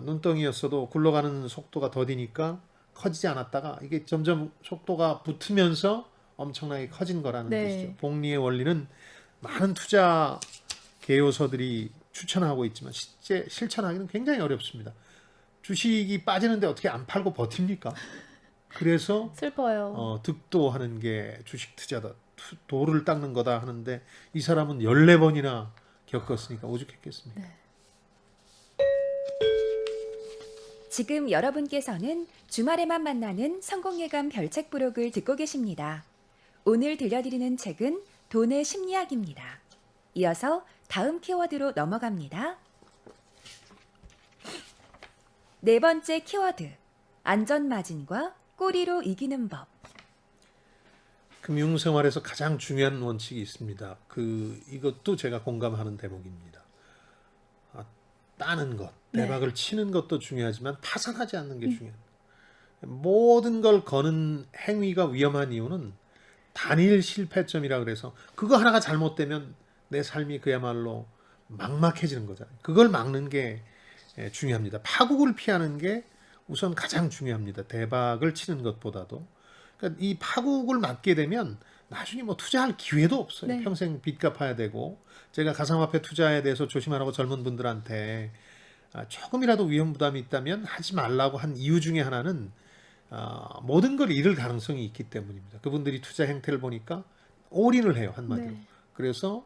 눈덩이였어도 굴러가는 속도가 더디니까 커지지 않았다가 이게 점점 속도가 붙으면서 엄청나게 커진 거라는 네. 뜻이죠. 복리의 원리는 많은 투자 개요서들이 추천하고 있지만 실제 실천하기는 굉장히 어렵습니다. 주식이 빠지는데 어떻게 안 팔고 버팁니까? 그래서 슬퍼요. 득도하는 게 주식 투자다. 도를 닦는 거다 하는데 이 사람은 14번이나 겪었으니까 오죽했겠습니까? 네. 지금 여러분께서는 주말에만 만나는 성공예감 별책 부록을 듣고 계십니다. 오늘 들려드리는 책은 돈의 심리학입니다. 이어서 다음 키워드로 넘어갑니다. 네 번째 키워드, 안전마진과 꼬리로 이기는 법. 금융생활에서 가장 중요한 원칙이 있습니다. 이것도 제가 공감하는 대목입니다. 따는 것, 대박을 치는 것도 중요하지만 파산하지 않는 게 중요합니다. 모든 걸 거는 행위가 위험한 이유는 단일 실패점이라 그래서 그거 하나가 잘못되면 내 삶이 그야말로 막막해지는 거잖아요. 그걸 막는 게 중요합니다. 파국을 피하는 게 우선 가장 중요합니다. 대박을 치는 것보다도. 그러니까 이 파국을 맞게 되면 나중에 뭐 투자할 기회도 없어요. 네. 평생 빚 갚아야 되고. 제가 가상화폐 투자에 대해서 조심하라고 젊은 분들한테 조금이라도 위험 부담이 있다면 하지 말라고 한 이유 중에 하나는 모든 걸 잃을 가능성이 있기 때문입니다. 그분들이 투자 행태를 보니까 올인을 해요, 한마디로. 네. 그래서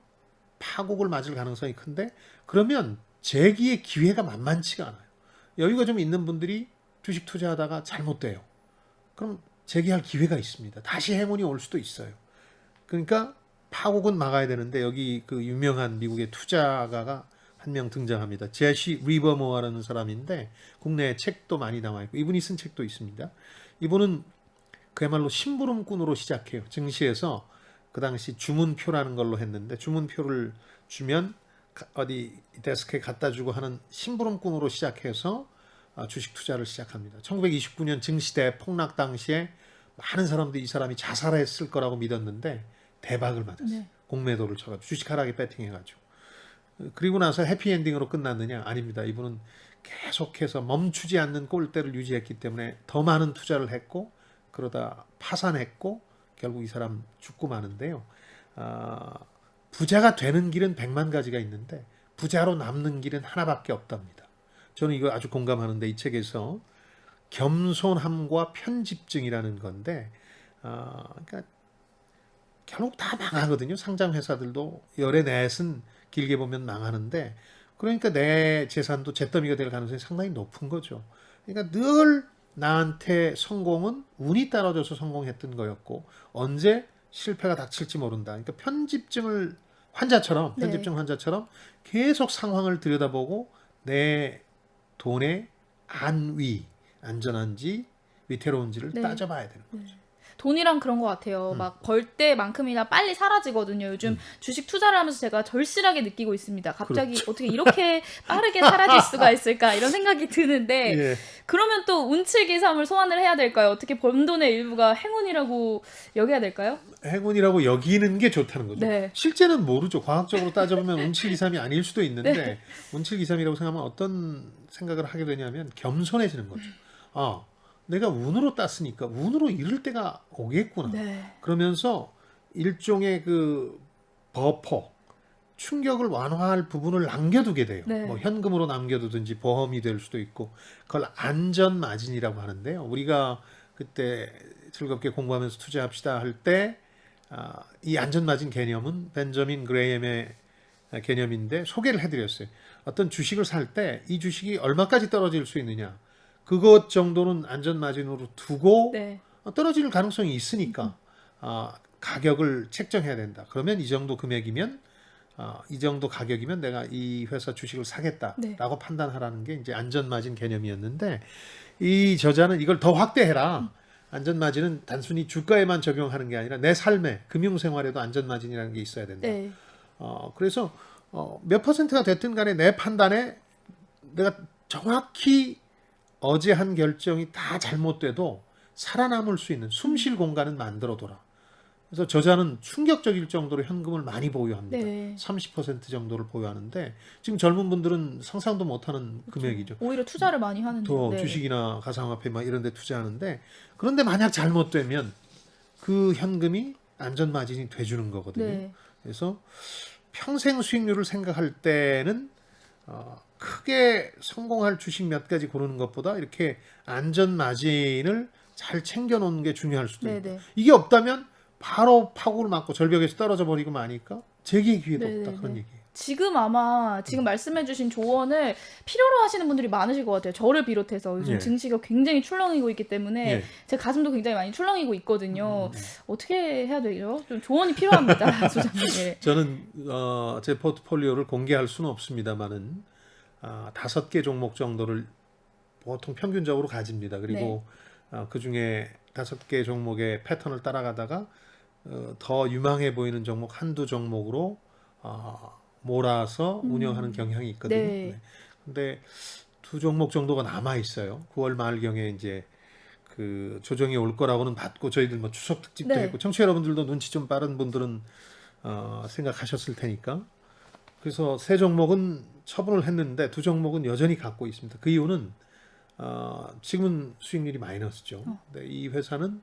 파국을 맞을 가능성이 큰데 그러면 재기의 기회가 만만치가 않아요. 여유가 좀 있는 분들이 주식 투자하다가 잘못돼요. 그럼 재기할 기회가 있습니다. 다시 행운이 올 수도 있어요. 그러니까 파국은 막아야 되는데 여기 그 유명한 미국의 투자가가 한 명 등장합니다. 제시 리버모어라는 사람인데 국내에 책도 많이 나와 있고 이분이 쓴 책도 있습니다. 이분은 그야말로 심부름꾼으로 시작해요. 증시에서 그 당시 주문표라는 걸로 했는데 주문표를 주면 어디 데스크에 갖다 주고 하는 심부름꾼으로 시작해서 주식 투자를 시작합니다. 1929년 증시 대폭락 당시에 많은 사람들이 이 사람이 자살했을 거라고 믿었는데 대박을 맞았어요. 네. 공매도를 쳐가지고 주식 하락에 배팅해가지고. 그리고 나서 해피엔딩으로 끝났느냐? 아닙니다. 이분은 계속해서 멈추지 않는 꼴대를 유지했기 때문에 더 많은 투자를 했고 그러다 파산했고 결국 이 사람 죽고 마는데요. 부자가 되는 길은 100만 가지가 있는데 부자로 남는 길은 하나밖에 없답니다. 저는 이거 아주 공감하는데 이 책에서 겸손함과 편집증이라는 건데 그러니까 결국 다 망하거든요. 상장 회사들도 열의 넷은 길게 보면 망하는데 그러니까 내 재산도 잿더미가 될 가능성이 상당히 높은 거죠. 그러니까 늘 나한테 성공은 운이 따라줘서 성공했던 거였고 언제 실패가 닥칠지 모른다. 그러니까 편집증 환자처럼 계속 상황을 들여다보고 내 돈의 안위, 안전한지 위태로운지를 네. 따져봐야 되는 거죠. 돈이랑 그런 것 같아요. 막 벌 때만큼이나 빨리 사라지거든요. 요즘 주식 투자를 하면서 제가 절실하게 느끼고 있습니다. 갑자기 그렇죠. 어떻게 이렇게 빠르게 사라질 수가 있을까 이런 생각이 드는데 예. 그러면 또 운칠기삼을 소환을 해야 될까요? 어떻게 번 돈의 일부가 행운이라고 여겨야 될까요? 행운이라고 여기는 게 좋다는 거죠. 네. 실제는 모르죠. 과학적으로 따져보면 운칠기삼이 아닐 수도 있는데 네. 운칠기삼이라고 생각하면 어떤 생각을 하게 되냐면 겸손해지는 거죠. 내가 운으로 땄으니까 운으로 이럴 때가 오겠구나. 네. 그러면서 일종의 그 버퍼, 충격을 완화할 부분을 남겨두게 돼요. 네. 뭐 현금으로 남겨두든지 보험이 될 수도 있고 그걸 안전마진이라고 하는데요. 우리가 그때 즐겁게 공부하면서 투자합시다 할 때 이 안전마진 개념은 벤저민 그레이엄의 개념인데 소개를 해드렸어요. 어떤 주식을 살 때 이 주식이 얼마까지 떨어질 수 있느냐. 그것 정도는 안전마진으로 두고 네. 떨어질 가능성이 있으니까 가격을 책정해야 된다. 그러면 이 정도 금액이면 이 정도 가격이면 내가 이 회사 주식을 사겠다라고 네. 판단하라는 게 이제 안전마진 개념이었는데 이 저자는 이걸 더 확대해라. 안전마진은 단순히 주가에만 적용하는 게 아니라 내 삶에 금융생활에도 안전마진이라는 게 있어야 된다. 네. 그래서 몇 퍼센트가 됐든 간에 내 판단에 내가 정확히 어제 한 결정이 다 잘못돼도 살아남을 수 있는 숨쉴 공간은 만들어둬라. 그래서 저자는 충격적일 정도로 현금을 많이 보유합니다. 네. 30% 정도를 보유하는데 지금 젊은 분들은 상상도 못하는 금액이죠. 오히려 투자를 많이 하는데. 더 네. 주식이나 가상화폐 막 이런 데 투자하는데 그런데 만약 잘못되면 그 현금이 안전마진이 돼주는 거거든요. 네. 그래서 평생 수익률을 생각할 때는 크게 성공할 주식 몇 가지 고르는 것보다 이렇게 안전마진을 잘 챙겨놓는 게 중요할 수도 네, 있다. 네. 이게 없다면 바로 파국을 맞고 절벽에서 떨어져 버리고 마니까 재기의 기회도 네, 없다. 네, 그런 네. 얘기예요. 지금 아마 지금 말씀해주신 조언을 필요로 하시는 분들이 많으실 것 같아요. 저를 비롯해서 요즘 예. 증시가 굉장히 출렁이고 있기 때문에 예. 제 가슴도 굉장히 많이 출렁이고 있거든요. 어떻게 해야 되죠? 좀 조언이 필요합니다, 소장님. 예. 저는 제 포트폴리오를 공개할 수는 없습니다만은 5개 종목 정도를 보통 평균적으로 가집니다. 그리고 그 중에 5개 종목의 패턴을 따라가다가 더 유망해 보이는 종목 한두 종목으로 몰아서 운영하는 경향이 있거든요. 네. 근데 2종목 정도가 남아 있어요. 9월 말경에 이제 그 조정이 올 거라고는 봤고 저희들 뭐 추석 특집도 네. 했고 청취자 여러분들도 눈치 좀 빠른 분들은 생각하셨을 테니까. 그래서 3종목은 처분을 했는데 2종목은 여전히 갖고 있습니다. 그 이유는 지금은 수익률이 마이너스죠. 근데 이 회사는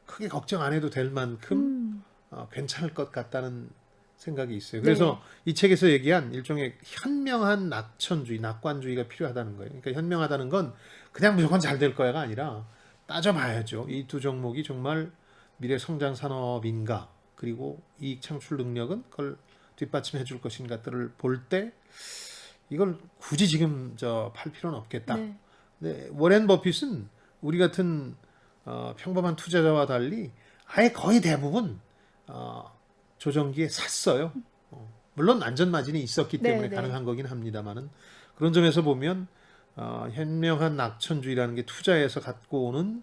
크게 걱정 안 해도 될 만큼 괜찮을 것 같다는 생각이 있어요. 그래서 이 책에서 얘기한 일종의 현명한 낙천주의, 낙관주의가 필요하다는 거예요. 그러니까 현명하다는 건 그냥 무조건 잘 될 거야가 아니라 따져봐야죠. 이 2종목이 정말 미래 성장 산업인가, 그리고 이익 창출 능력은 그걸 뒷받침해 줄 것인가들을 볼 때 이걸 굳이 지금 팔 필요는 없겠다. 네. 네, 워렌 버핏은 우리 같은 평범한 투자자와 달리 아예 거의 대부분 조정기에 샀어요. 물론 안전마진이 있었기 때문에 네. 가능한 거긴 합니다만은 그런 점에서 보면 현명한 낙천주의라는 게 투자에서 갖고 오는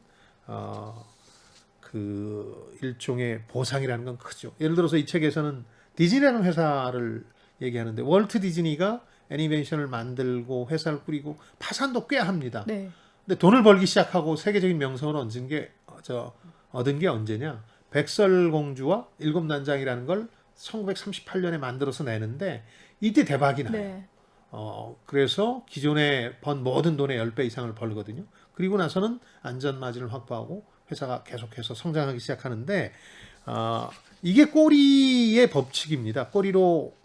그 일종의 보상이라는 건 크죠. 예를 들어서 이 책에서는 디즈니라는 회사를 얘기하는데 월트 디즈니가 애니메이션을 만들고 회사를 꾸리고 파산도 꽤 합니다. 네. 근데 돈을 벌기 시작하고 세계적인 명성을 얻은 게 언제냐? 백설공주와 일곱 난장이라는 걸 1938년에 만들어서 내는데 이때 대박이 나요. 네. 그래서 기존에 번 모든 돈의 10배 이상을 벌거든요. 그리고 나서는 안전마진을 확보하고 회사가 계속해서 성장하기 시작하는데 이게 꼬리의 법칙입니다. 꼬리로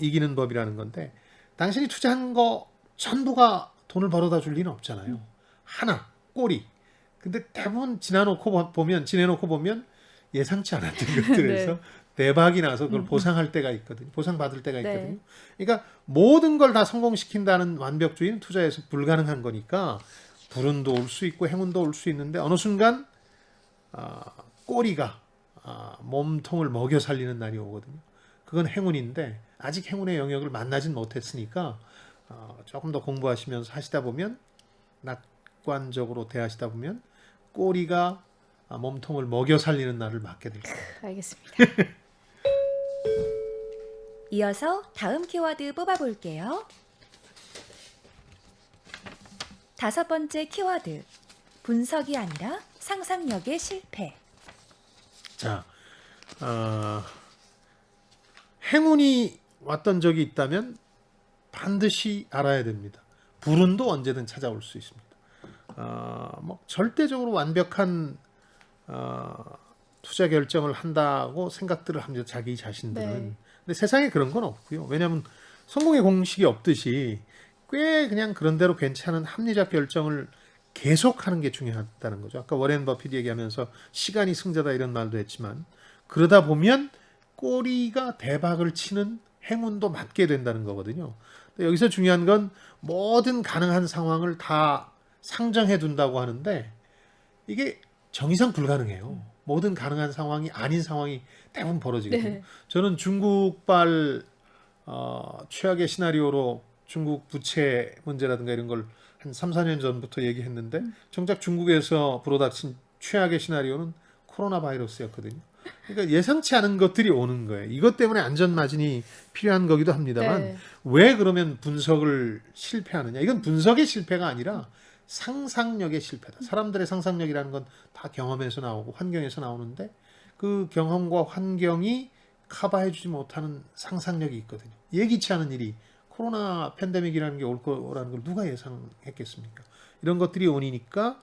이기는 법이라는 건데 당신이 투자한 거 전부가 돈을 벌어다 줄 리는 없잖아요. 하나, 꼬리. 근데 대부분 지내놓고 보면 예상치 않았던 것들에서 네. 대박이 나서 그걸 보상할 때가 있거든요. 보상받을 때가 네. 있거든요. 그러니까 모든 걸 다 성공시킨다는 완벽주의는 투자에서 불가능한 거니까 불운도 올 수 있고 행운도 올 수 있는데 어느 순간 꼬리가 몸통을 먹여 살리는 날이 오거든요. 그건 행운인데 아직 행운의 영역을 만나진 못했으니까 조금 더 공부하시면서 하시다 보면 낙관적으로 대하시다 보면 꼬리가 몸통을 먹여 살리는 날을 맞게 될 거예요. 알겠습니다. 이어서 다음 키워드 뽑아볼게요. 5번째 키워드. 분석이 아니라 상상력의 실패. 자, 행운이 왔던 적이 있다면 반드시 알아야 됩니다. 불운도 언제든 찾아올 수 있습니다. 뭐 절대적으로 완벽한 투자 결정을 한다고 생각들을 합니다. 자기 자신들은. 네. 근데 세상에 그런 건 없고요. 왜냐하면 성공의 공식이 없듯이 꽤 그냥 그런 대로 괜찮은 합리적 결정을 계속하는 게 중요하다는 거죠. 아까 워렌 버핏 얘기하면서 시간이 승자다 이런 말도 했지만 그러다 보면 꼬리가 대박을 치는 행운도 맞게 된다는 거거든요. 근데 여기서 중요한 건 모든 가능한 상황을 다 상정해 둔다고 하는데 이게 정의상 불가능해요. 모든 가능한 상황이 아닌 상황이 대부분 벌어지거든요. 네. 저는 중국발 최악의 시나리오로 중국 부채 문제라든가 이런 걸 한 3, 4년 전부터 얘기했는데 정작 중국에서 불어닥친 최악의 시나리오는 코로나 바이러스였거든요. 그러니까 예상치 않은 것들이 오는 거예요. 이것 때문에 안전마진이 필요한 거기도 합니다만 네. 왜 그러면 분석을 실패하느냐. 이건 분석의 실패가 아니라 상상력의 실패다. 사람들의 상상력이라는 건 다 경험에서 나오고 환경에서 나오는데 그 경험과 환경이 커버해주지 못하는 상상력이 있거든요. 예기치 않은 일이 코로나 팬데믹이라는 게 올 거라는 걸 누가 예상했겠습니까? 이런 것들이 오니까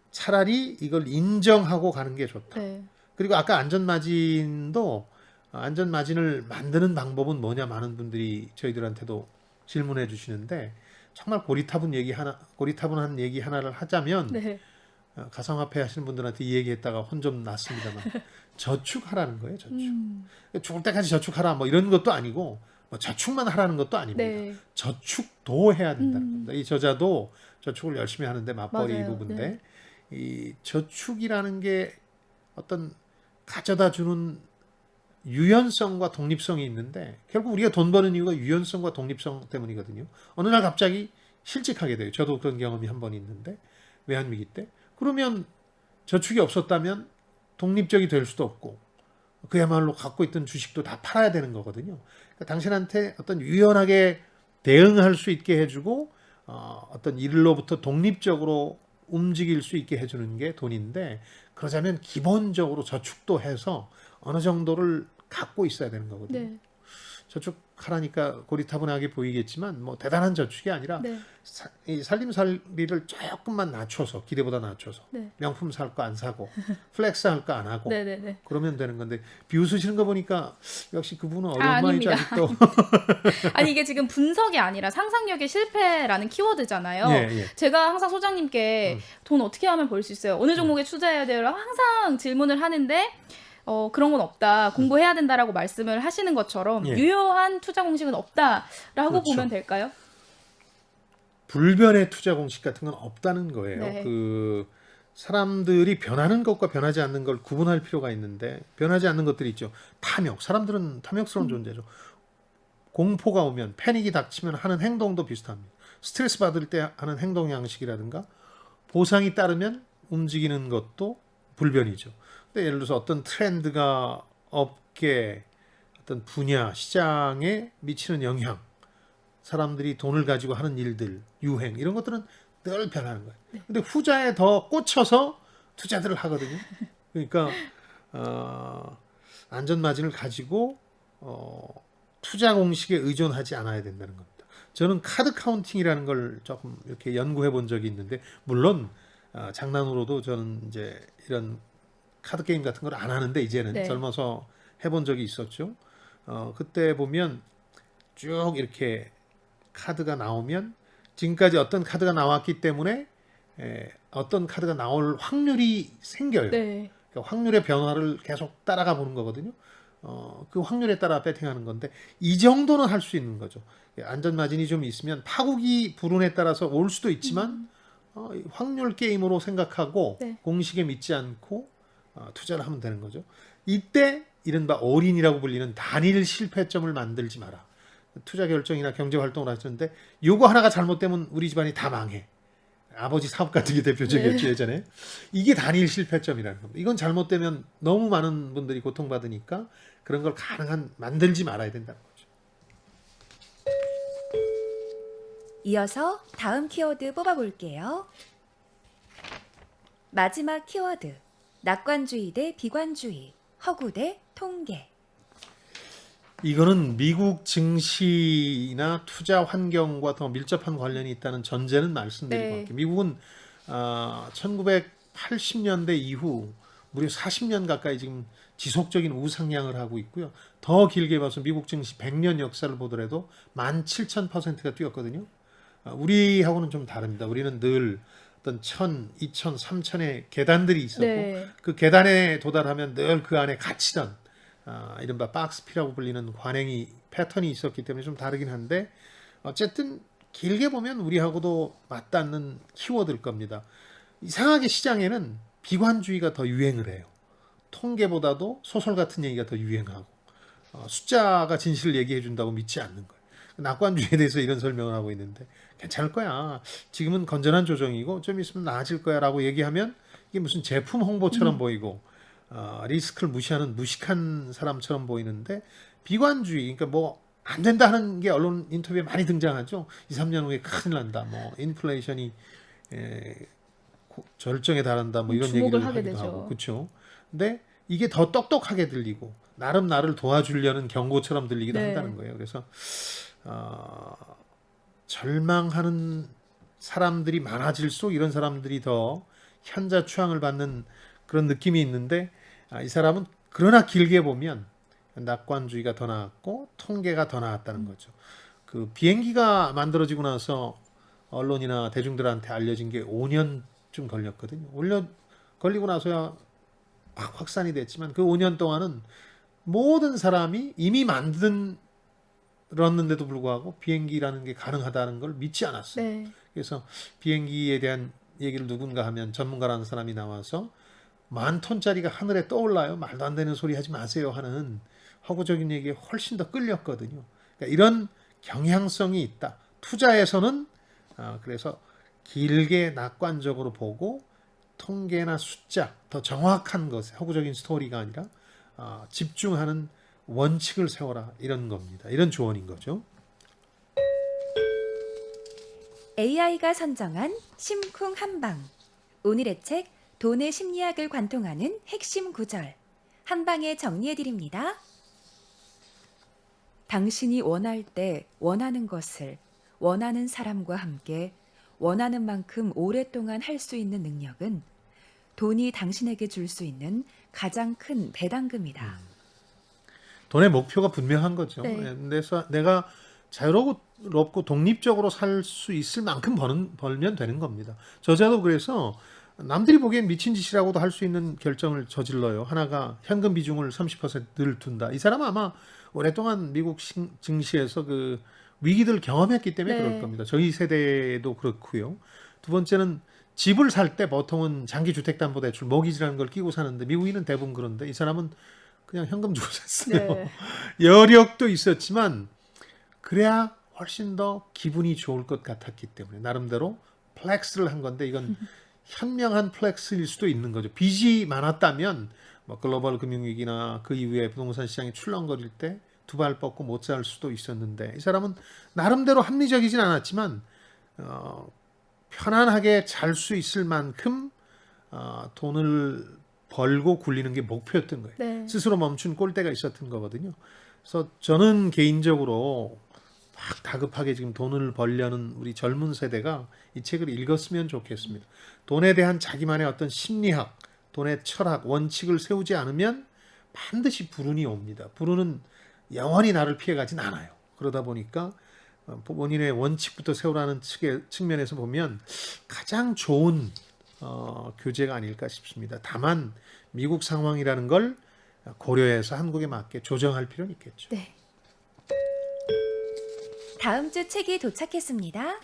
차라리 이걸 인정하고 가는 게 좋다. 네. 그리고 아까 안전마진도 안전마진을 만드는 방법은 뭐냐 많은 분들이 저희들한테도 질문해 주시는데 정말 고리타분한 얘기 하나를 하자면 네. 가상화폐 하시는 분들한테 이 얘기했다가 혼 좀 났습니다만 저축하라는 거예요. 저축. 죽을 때까지 저축하라 뭐 이런 것도 아니고 뭐 저축만 하라는 것도 아닙니다. 네. 저축도 해야 된다는 겁니다. 이 저자도 저축을 열심히 하는데 맞벌이 맞아요. 부부인데 이 저축이라는 게 어떤 가져다 주는 유연성과 독립성이 있는데 결국 우리가 돈 버는 이유가 유연성과 독립성 때문이거든요. 어느 날 갑자기 실직하게 돼요. 저도 그런 경험이 한 번 있는데 외환위기 때. 그러면 저축이 없었다면 독립적이 될 수도 없고 그야말로 갖고 있던 주식도 다 팔아야 되는 거거든요. 그러니까 당신한테 어떤 유연하게 대응할 수 있게 해주고 어떤 일로부터 독립적으로 움직일 수 있게 해주는 게 돈인데 그러자면 기본적으로 저축도 해서 어느 정도를 갖고 있어야 되는 거거든요. 네. 저축하라니까 고리타분하게 보이겠지만 뭐 대단한 저축이 아니라 네. 이 살림살이를 조금만 낮춰서 기대보다 낮춰서 네. 명품 살 거 안 사고 플렉스 할 거 안 하고 네. 네. 그러면 되는 건데 비웃으시는 거 보니까 역시 그분은 어려운 아닙니다. 마인지 아직도 아니 이게 지금 분석이 아니라 상상력의 실패라는 키워드잖아요. 예. 제가 항상 소장님께 돈 어떻게 하면 벌 수 있어요? 어느 종목에 투자해야 돼요? 항상 질문을 하는데 그런 건 없다. 공부해야 된다라고 말씀을 하시는 것처럼 예. 유효한 투자 공식은 없다라고 그렇죠. 보면 될까요? 불변의 투자 공식 같은 건 없다는 거예요. 네. 그 사람들이 변하는 것과 변하지 않는 걸 구분할 필요가 있는데 변하지 않는 것들이 있죠. 탐욕. 사람들은 탐욕스러운 존재죠. 공포가 오면 패닉이 닥치면 하는 행동도 비슷합니다. 스트레스 받을 때 하는 행동 양식이라든가 보상이 따르면 움직이는 것도 불변이죠. 근데 예를 들어서 어떤 트렌드가 업계, 어떤 분야, 시장에 미치는 영향, 사람들이 돈을 가지고 하는 일들, 유행 이런 것들은 늘 변하는 거예요. 근데 후자에 더 꽂혀서 투자들을 하거든요. 그러니까 안전마진을 가지고 투자 공식에 의존하지 않아야 된다는 겁니다. 저는 카드 카운팅이라는 걸 조금 이렇게 연구해 본 적이 있는데 물론 장난으로도 저는 이제 이런 카드 게임 같은 걸 안 하는데 이제는 네. 젊어서 해본 적이 있었죠. 그때 보면 쭉 이렇게 카드가 나오면 지금까지 어떤 카드가 나왔기 때문에 어떤 카드가 나올 확률이 생겨요. 네. 그러니까 확률의 변화를 계속 따라가 보는 거거든요. 그 확률에 따라 배팅하는 건데 이 정도는 할 수 있는 거죠. 안전마진이 좀 있으면 파국이 불운에 따라서 올 수도 있지만 확률 게임으로 생각하고 네. 공식에 믿지 않고 투자를 하면 되는 거죠. 이때 이른바 올인이라고 불리는 단일 실패점을 만들지 마라. 투자 결정이나 경제 활동을 하셨는데 요거 하나가 잘못되면 우리 집안이 다 망해. 아버지 사업 같은 게 대표적이었죠. 네. 예전에. 이게 단일 실패점이라는 겁니다. 이건 잘못되면 너무 많은 분들이 고통받으니까 그런 걸 가능한 만들지 말아야 된다는 거죠. 이어서 다음 키워드 뽑아볼게요. 마지막 키워드. 낙관주의 대 비관주의, 허구 대 통계. 이거는 미국 증시나 투자 환경과 더 밀접한 관련이 있다는 전제는 말씀드리고 네. 할게요. 미국은 1980년대 이후 무려 40년 가까이 지금 지속적인 우상향을 하고 있고요. 더 길게 봐서 미국 증시 100년 역사를 보더라도 17,000%가 뛰었거든요. 우리하고는 좀 다릅니다. 우리는 늘 어떤 1,000, 2,000, 3,000의 계단들이 있었고 네. 그 계단에 도달하면 늘 그 안에 갇히던 이른바 박스피라고 불리는 관행이 패턴이 있었기 때문에 좀 다르긴 한데 어쨌든 길게 보면 우리하고도 맞닿는 키워드일 겁니다. 이상하게 시장에는 비관주의가 더 유행을 해요. 통계보다도 소설 같은 얘기가 더 유행하고 숫자가 진실을 얘기해 준다고 믿지 않는 거예요. 낙관주의에 대해서 이런 설명을 하고 있는데 괜찮을 거야. 지금은 건전한 조정이고 좀 있으면 나아질 거야 라고 얘기하면 이게 무슨 제품 홍보처럼 보이고 리스크를 무시하는 무식한 사람처럼 보이는데 비관주의, 그러니까 뭐 안 된다 하는 게 언론 인터뷰에 많이 등장하죠. 2, 3년 후에 큰일 난다. 뭐 인플레이션이 절정에 달한다. 뭐 이런 주목을 얘기를 하게 하기도 되죠. 하고. 그렇죠. 근데 이게 더 똑똑하게 들리고 나름 나를 도와주려는 경고처럼 들리기도 네. 한다는 거예요. 그래서 절망하는 사람들이 많아질수록 이런 사람들이 더 현자 추앙을 받는 그런 느낌이 있는데 이 사람은 그러나 길게 보면 낙관주의가 더 나았고 통계가 더 나았다는 거죠. 그 비행기가 만들어지고 나서 언론이나 대중들한테 알려진 게 5년쯤 걸렸거든요. 걸리고 나서야 확산이 됐지만 그 5년 동안은 모든 사람이 이미 만들었는데도 불구하고 비행기라는 게 가능하다는 걸 믿지 않았어요. 네. 그래서 비행기에 대한 얘기를 누군가 하면 전문가라는 사람이 나와서 10,000톤짜리가 하늘에 떠올라요. 말도 안 되는 소리 하지 마세요 하는 허구적인 얘기에 훨씬 더 끌렸거든요. 그러니까 이런 경향성이 있다. 투자에서는 그래서 길게 낙관적으로 보고 통계나 숫자, 더 정확한 것에 허구적인 스토리가 아니라 집중하는 원칙을 세워라 이런 겁니다. 이런 조언인 거죠. AI가 선정한 심쿵 한방. 오늘의 책 돈의 심리학을 관통하는 핵심 구절. 한 방에 정리해 드립니다. 당신이 원할 때 원하는 것을 원하는 사람과 함께 원하는 만큼 오랫동안 할 수 있는 능력은 돈이 당신에게 줄 수 있는 가장 큰 배당금이다. 돈의 목표가 분명한 거죠. 네. 그래서 내가 자유롭고 독립적으로 살 수 있을 만큼 벌면 되는 겁니다. 저자도 그래서 남들이 보기엔 미친 짓이라고도 할 수 있는 결정을 저질러요. 하나가 현금 비중을 30%를 둔다. 이 사람은 아마 오랫동안 미국 증시에서 그 위기들 경험했기 때문에 네. 그럴 겁니다. 저희 세대도 그렇고요. 두 번째는 집을 살 때 보통은 장기주택담보대출 모기지라는 걸 끼고 사는데 미국인은 대부분 그런데 이 사람은 그냥 현금 주고 샀어요. 네. 여력도 있었지만 그래야 훨씬 더 기분이 좋을 것 같았기 때문에 나름대로 플렉스를 한 건데 이건 현명한 플렉스일 수도 있는 거죠. 빚이 많았다면 뭐 글로벌 금융위기나 그 이후에 부동산 시장이 출렁거릴 때 두 발 뻗고 못 살 수도 있었는데 이 사람은 나름대로 합리적이진 않았지만 편안하게 잘 수 있을 만큼 돈을 벌고 굴리는 게 목표였던 거예요. 네. 스스로 멈춘 꼴대가 있었던 거거든요. 그래서 저는 개인적으로 막 다급하게 지금 돈을 벌려는 우리 젊은 세대가 이 책을 읽었으면 좋겠습니다. 돈에 대한 자기만의 어떤 심리학, 돈의 철학, 원칙을 세우지 않으면 반드시 불운이 옵니다. 불운은 영원히 나를 피해가진 않아요. 그러다 보니까 본인의 원칙부터 세우라는 측면에서 보면 가장 좋은 교재가 아닐까 싶습니다. 다만 미국 상황이라는 걸 고려해서 한국에 맞게 조정할 필요는 있겠죠. 네. 다음 주 책이 도착했습니다.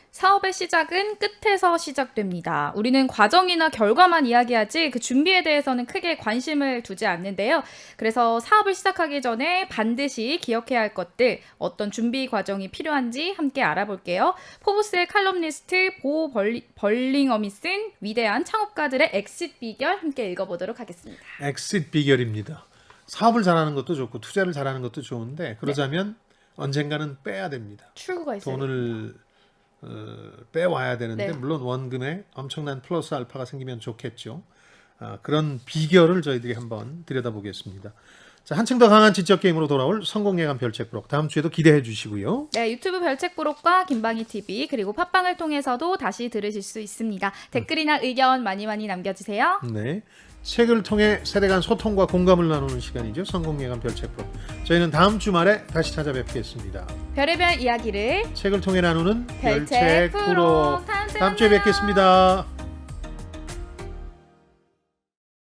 사업의 시작은 끝에서 시작됩니다. 우리는 과정이나 결과만 이야기하지 그 준비에 대해서는 크게 관심을 두지 않는데요. 그래서 사업을 시작하기 전에 반드시 기억해야 할 것들, 어떤 준비 과정이 필요한지 함께 알아볼게요. 포브스의 칼럼니스트 보 벌링엄이 쓴 위대한 창업가들의 엑싯 비결 함께 읽어보도록 하겠습니다. 엑싯 비결입니다. 사업을 잘하는 것도 좋고 투자를 잘하는 것도 좋은데 그러자면 언젠가는 빼야 됩니다. 출구가 있어요. 돈을 빼와야 되는데 네. 물론 원금에 엄청난 플러스 알파가 생기면 좋겠죠. 그런 비결을 저희들이 한번 들여다보겠습니다. 자, 한층 더 강한 지적 게임으로 돌아올 성공 예감 별책 부록 다음 주에도 기대해 주시고요. 네, 유튜브 별책 부록과 김방희 TV 그리고 팟빵을 통해서도 다시 들으실 수 있습니다. 댓글이나 의견 많이 남겨주세요. 네, 책을 통해 세대 간 소통과 공감을 나누는 시간이죠. 성공 예감 별책 부록. 저희는 다음 주말에 다시 찾아뵙겠습니다. 별의별 이야기를 책을 통해 나누는 별책 부록. 다음 주에 뵙겠습니다.